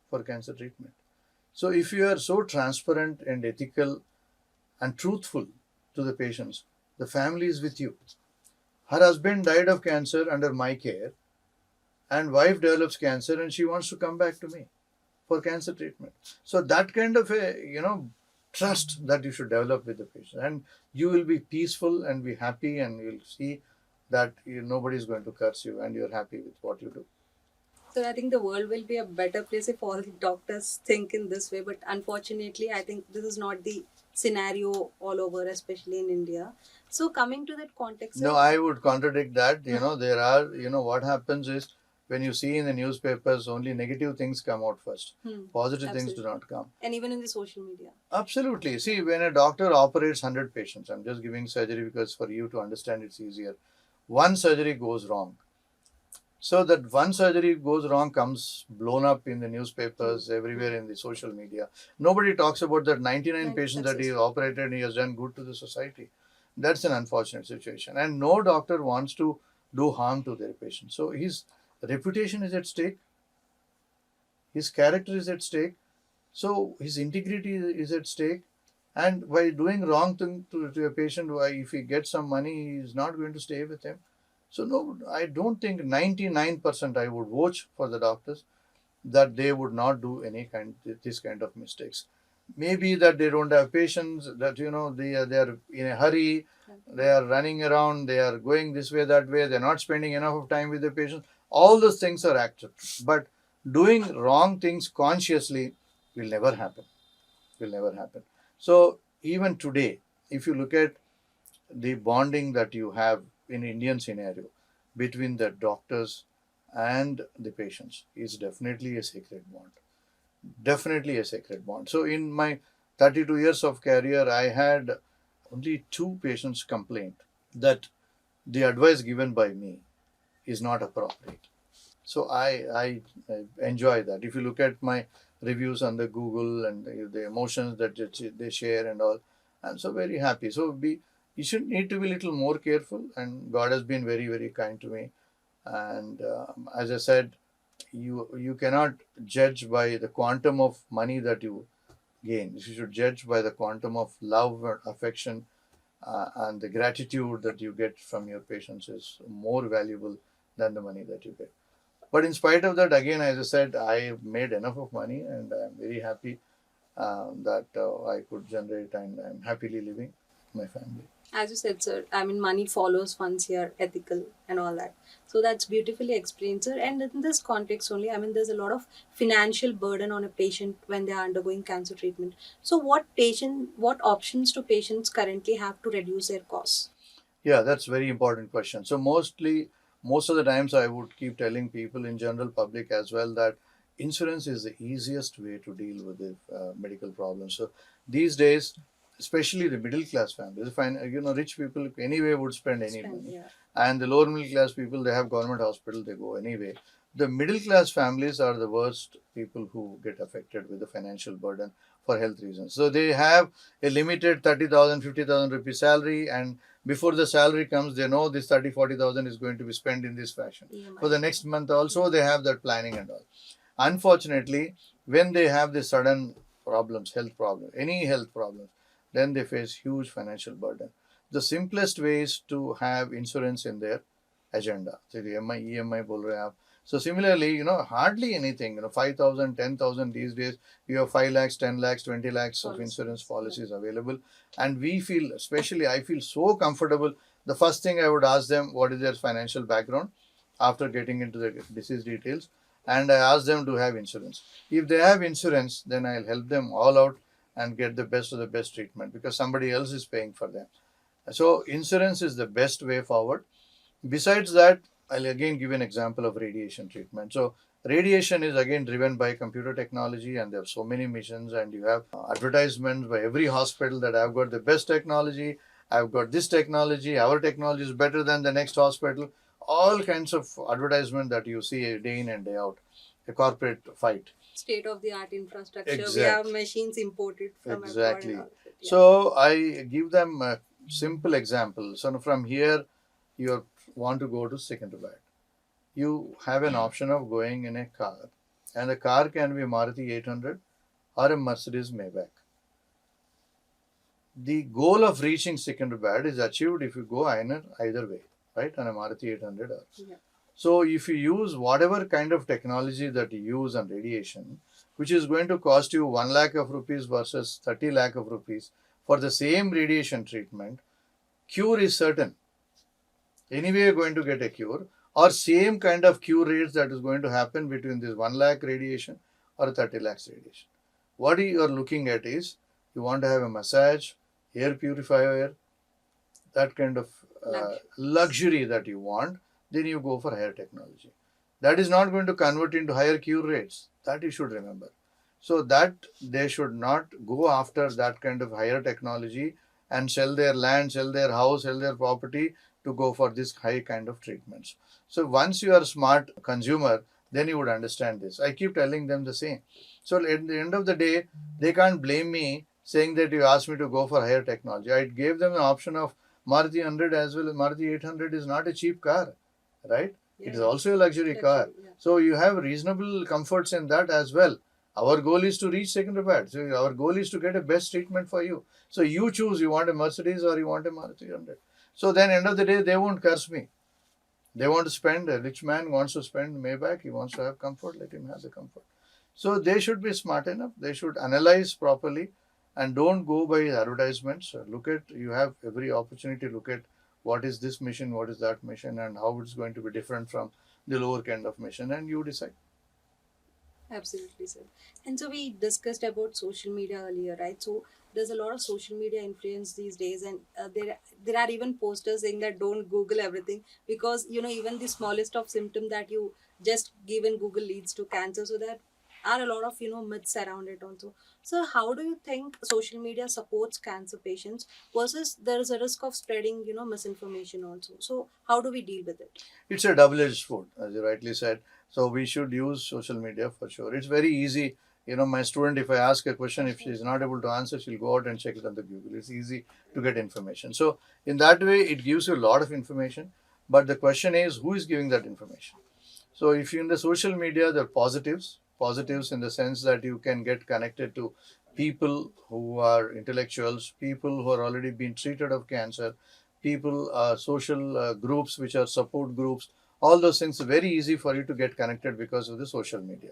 for cancer treatment. So if you are so transparent and ethical and truthful to the patients, the family is with you. Her husband died of cancer under my care, and wife develops cancer and she wants to come back to me for cancer treatment. So that kind of a trust that you should develop with the patient, and you will be peaceful and be happy, and you'll see that nobody is going to curse you and you're happy with what you do. So I think the world will be a better place if all the doctors think in this way. But unfortunately, I think this is not the scenario all over, especially in India. So coming to that context, No, sir, I would contradict that. There are, what happens is when you see in the newspapers, only negative things come out first. Positive things do absolutely, not come. and even in the social media. Absolutely. See, when a doctor operates 100 patients, I'm just giving surgery because for you to understand it's easier. One surgery goes wrong. So that one surgery goes wrong comes blown up in the newspapers, everywhere in the social media. Nobody talks about that 99 patients that he operated and he has done good to the society. That's an unfortunate situation. And no doctor wants to do harm to their patient. So his reputation is at stake, his character is at stake, so his integrity is at stake. And by doing wrong thing to a patient, why if he gets some money, he is not going to stay with him. So no, I don't think 99% I would vouch for the doctors that they would not do this kind of mistakes. Maybe that they don't have patience, that they are in a hurry, they are running around, they are going this way that way, they're not spending enough of time with the patient. All those things are acted, but doing wrong things consciously will never happen. Will never happen. So even today, if you look at the bonding that you have in Indian scenario between the doctors and the patients is definitely a sacred bond. Definitely a sacred bond. So in my 32 years of career, I had only two patients complain that the advice given by me is not appropriate. So I enjoy that. If you look at my reviews on the Google and the emotions that they share and all, I'm so very happy. So you should need to be a little more careful. And God has been very, very kind to me. And as I said, you cannot judge by the quantum of money that you gain. You should judge by the quantum of love or affection, and the gratitude that you get from your patients is more valuable than the money that you get. But in spite of that, again, as I said, I made enough of money and I'm very happy that I could generate, and I'm happily living with my family. As you said, sir, I mean, money follows once you're ethical and all that. So that's beautifully explained, sir. And in this context only, I mean, there's a lot of financial burden on a patient when they are undergoing cancer treatment. So what options do patients currently have to reduce their costs? Yeah, that's very important question. So most of the times I would keep telling people in general public as well that insurance is the easiest way to deal with the medical problems. So these days, especially the middle class families, rich people anyway would spend any money, Yeah. and the lower middle class people, they have government hospital, they go anyway. The middle class families are the worst people who get affected with the financial burden for health reasons. So they have a limited 30,000, 50,000 rupee salary, and before the salary comes, they know this 30, 40,000 is going to be spent in this fashion. For the next month also, they have that planning and all. Unfortunately, when they have the sudden problems, health problems, any health problems, then they face huge financial burden. The simplest way is to have insurance in their agenda. So the EMI, EMI bol rahe aap. So similarly, hardly anything, 5,000, 10,000 these days, you have 5 lakhs, 10 lakhs, 20 lakhs of insurance policies available. And we feel, especially I feel so comfortable. The first thing I would ask them, what is their financial background after getting into the disease details? And I ask them to have insurance. If they have insurance, then I'll help them all out and get the best of the best treatment because somebody else is paying for them. So insurance is the best way forward. Besides that, I'll again give an example of radiation treatment. So radiation is again driven by computer technology, and there are so many missions, and you have advertisements by every hospital that I've got the best technology, I've got this technology, our technology is better than the next hospital. All kinds of advertisement that you see day in and day out. A corporate fight. State of the art infrastructure. We have Exactly. machines imported from abroad and Exactly. all of it. Yeah. So I give them a simple example. So from here, you want to go to Secunderabad. You have an option of going in a car, and the car can be Maruti 800 or a Mercedes Maybach. The goal of reaching Secunderabad is achieved if you go either way, right? On a Maruti 800. Yeah. So if you use whatever kind of technology that you use on radiation, which is going to cost you 1 lakh of rupees versus 30 lakh of rupees for the same radiation treatment, cure is certain. Anyway, you're going to get a cure. or same kind of cure rates that is going to happen between this 1 lakh radiation or 30 lakhs radiation. What you are looking at is you want to have a massage, air purifier, that kind of luxury that you want, then you go for higher technology. That is not going to convert into higher cure rates. That you should remember. So that they should not go after that kind of higher technology and sell their land, sell their house, sell their property to go for this high kind of treatments. So once you are a smart consumer, then you would understand this. I keep telling them the same. So at the end of the day, they can't blame me saying that you asked me to go for higher technology. I gave them an option of Maruti 100 as well as Maruti 800 is not a cheap car, right? It is also a luxury car. So you have reasonable comforts in that as well. Our goal is to reach Secunderabad. So our goal is to get a best treatment for you. So you choose, you want a Mercedes or you want a Maruti 100. So then end of the day, they won't curse me. They want to spend, a rich man wants to spend Maybach, he wants to have comfort, let him have the comfort. So they should be smart enough, they should analyze properly and don't go by advertisements. Look at, you have every opportunity to look at what is this mission, what is that mission, and how it's going to be different from the lower kind of mission, and you decide. Absolutely, sir. And so we discussed about social media earlier, right? So there's a lot of social media influence these days, and there are even posters saying that don't Google everything, because even the smallest of symptom that you just give in Google leads to cancer. So there are a lot of myths around it also. So how do you think social media supports cancer patients versus there is a risk of spreading misinformation also? So how do we deal with it? It's a double-edged sword, as you rightly said. So we should use social media for sure. It's very easy. My student, if I ask a question, if she's not able to answer, she'll go out and check it on the Google. It's easy to get information. So in that way, it gives you a lot of information. But the question is, who is giving that information? So if you in the social media, there are positives in the sense that you can get connected to people who are intellectuals, people who are already been treated of cancer, people, social groups which are support groups. All those things are very easy for you to get connected because of the social media.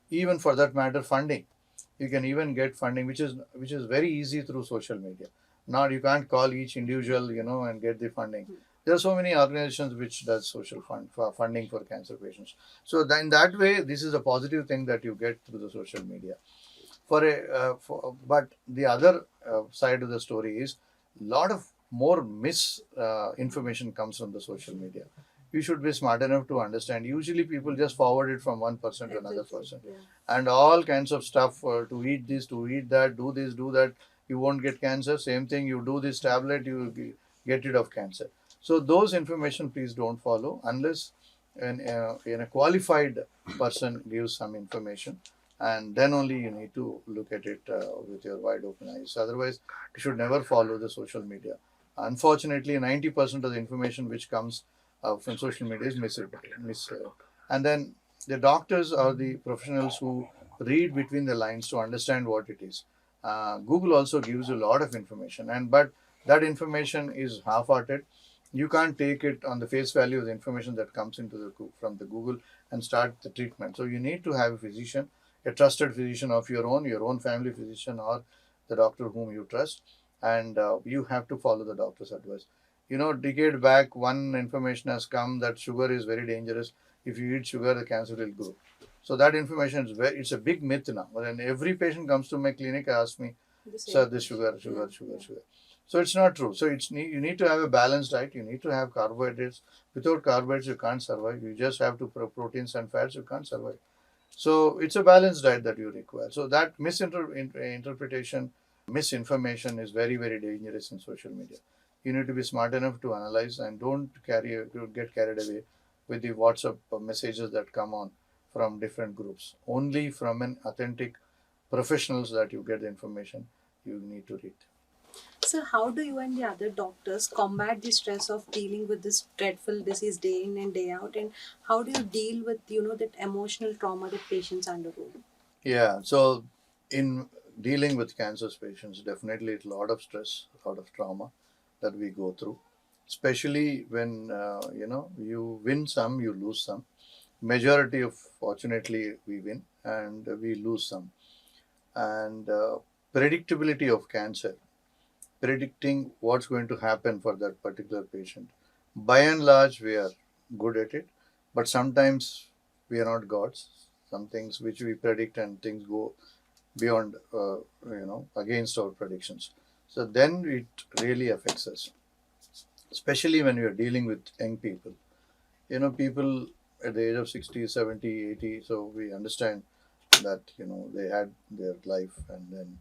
Even for that matter, funding. You can even get funding, which is very easy through social media. Now you can't call each individual, and get the funding. There are so many organizations which does social funding for cancer patients. So in that way, this is a positive thing that you get through the social media. But the other side of the story is a lot of more misinformation comes from the social media. You should be smart enough to understand. Usually, people just forward it from one person to another person, and all kinds of stuff to eat this, to eat that, do this, do that. You won't get cancer. Same thing. You do this tablet, you will get rid of cancer. So those information, please don't follow unless a qualified person gives some information, and then only you need to look at it with your wide open eyes. Otherwise, you should never follow the social media. Unfortunately, 90% of the information which comes from social media is and then the doctors or the professionals who read between the lines to understand what it is. Google also gives you a lot of information, but that information is half-hearted. You can't take it on the face value of the information that comes from the Google and start the treatment. So you need to have a physician, a trusted physician of your own family physician, or the doctor whom you trust, and you have to follow the doctor's advice. Decade back, one information has come that sugar is very dangerous. If you eat sugar, the cancer will grow. So that information it's a big myth now. When every patient comes to my clinic, asks me, sir, this sugar. So it's not true. So you need to have a balanced diet. You need to have carbohydrates. Without carbohydrates, you can't survive. You just have to proteins and fats. You can't survive. So it's a balanced diet that you require. So that misinterpretation, misinformation is very, very dangerous in social media. You need to be smart enough to analyze and don't get carried away with the WhatsApp messages that come on from different groups. Only from an authentic professionals that you get the information you need to read. So, how do you and the other doctors combat the stress of dealing with this dreadful disease day in and day out? And how do you deal with, that emotional trauma that patients undergo? Yeah, so in dealing with cancer patients, definitely it's a lot of stress, a lot of trauma that we go through, especially when you win some, you lose some. Majority of fortunately we win and we lose some. And predictability of cancer, predicting what's going to happen for that particular patient. By and large, we are good at it. But sometimes we are not gods. Some things which we predict and things go beyond, against our predictions. So then it really affects us, especially when we are dealing with young people. People at the age of 60, 70, 80. So we understand that, they had their life, and then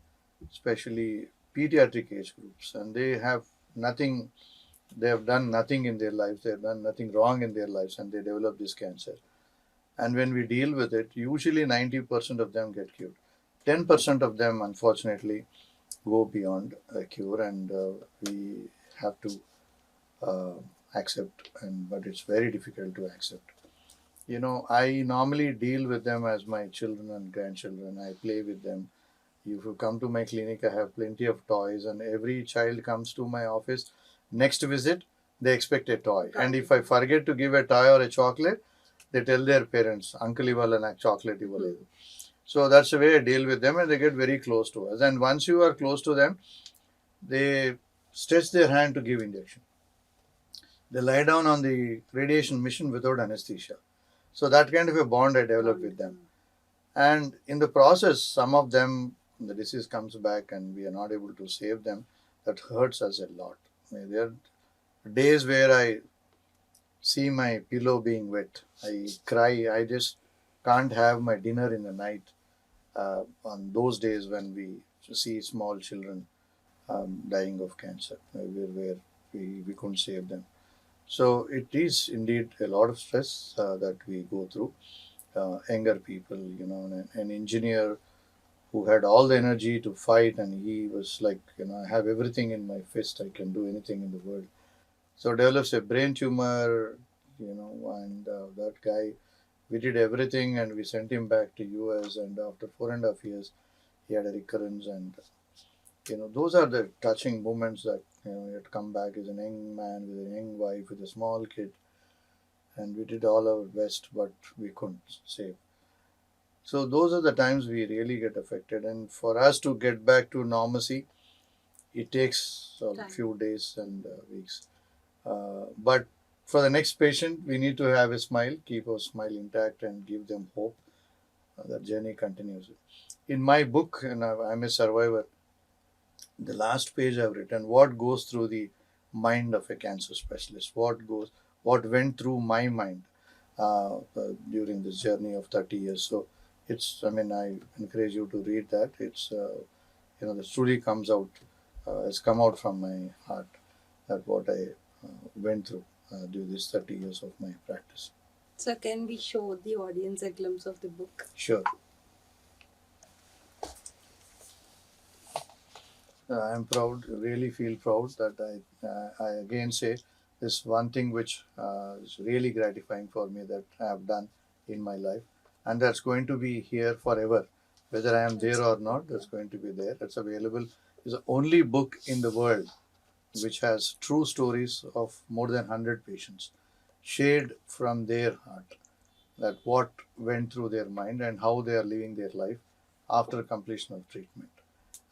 especially pediatric age groups, and they have done nothing in their lives, they have done nothing wrong in their lives, and they develop this cancer. And when we deal with it, usually 90% of them get cured. 10% of them, unfortunately, go beyond a cure, and we have to uh, accept, and but it's very difficult to accept. I normally deal with them as my children and grandchildren. I play with them. If you come to my clinic, I have plenty of toys, and every child comes to my office. Next visit, they expect a toy. And if I forget to give a toy or a chocolate, they tell their parents, Uncle Ivala nak chocolate ivalledu. So that's the way I deal with them, and they get very close to us. And once you are close to them, they stretch their hand to give injection. They lie down on the radiation machine without anesthesia. So that kind of a bond I develop with them. And in the process, some of them, the disease comes back and we are not able to save them. That hurts us a lot. There are days where I see my pillow being wet. I cry. I just can't have my dinner in the night on those days when we see small children dying of cancer, where we couldn't save them. So it is indeed a lot of stress that we go through. Younger people, an engineer who had all the energy to fight, and he was like, I have everything in my fist, I can do anything in the world. So develops a brain tumor, and that guy, we did everything and we sent him back to US, and after 4.5 years, he had a recurrence. And those are the touching moments that, he had come back as a young man with a young wife with a small kid, and we did all our best, but we couldn't save. So those are the times we really get affected, and for us to get back to normalcy, it takes a few days and weeks. But for the next patient, we need to have a smile, keep our smile intact, and give them hope. The journey continues. In my book, and I'm a survivor, the last page I've written what goes through the mind of a cancer specialist, what went through my mind during this journey of 30 years. So I encourage you to read that. This truly has come out from my heart, that what I went through during these 30 years of my practice. So, can we show the audience a glimpse of the book? Sure. I'm proud, really feel proud that I again say this one thing which is really gratifying for me that I have done in my life, and that's going to be here forever. Whether I am there or not, that's going to be there. It's available. It's the only book in the world which has true stories of more than 100 patients shared from their heart, that what went through their mind and how they are living their life after completion of treatment,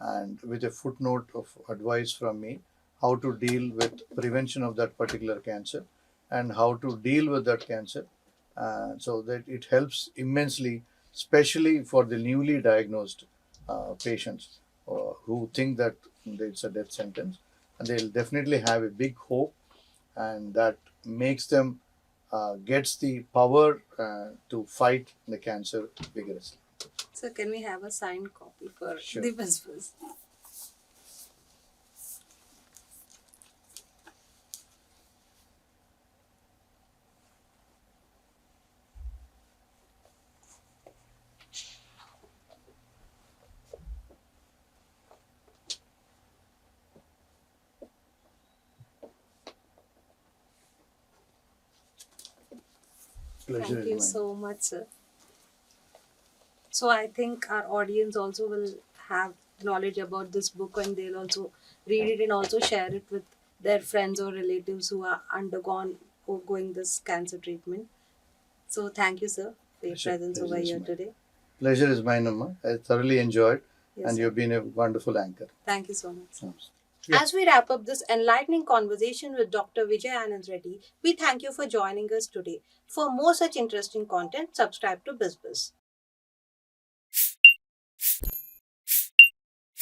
and with a footnote of advice from me how to deal with prevention of that particular cancer and how to deal with that cancer, so that it helps immensely, especially for the newly diagnosed patients who think that it's a death sentence, and they'll definitely have a big hope, and that makes them gets the power to fight the cancer vigorously. So, can we have a signed copy for Sure. the Bizz? Pleasure Thank is you mine. so much, sir. So I think our audience also will have knowledge about this book, and they'll also read it and also share it with their friends or relatives who are undergone or going this cancer treatment. So thank you, sir, for your presence over here today. Pleasure is mine, Amma. I thoroughly enjoyed, Yes, and sir. you've been a wonderful anchor. Thank you so much. Thanks. Yeah. As we wrap up this enlightening conversation with Dr. Vijay Anand Reddy, we thank you for joining us today. For more such interesting content, subscribe to BizBiz.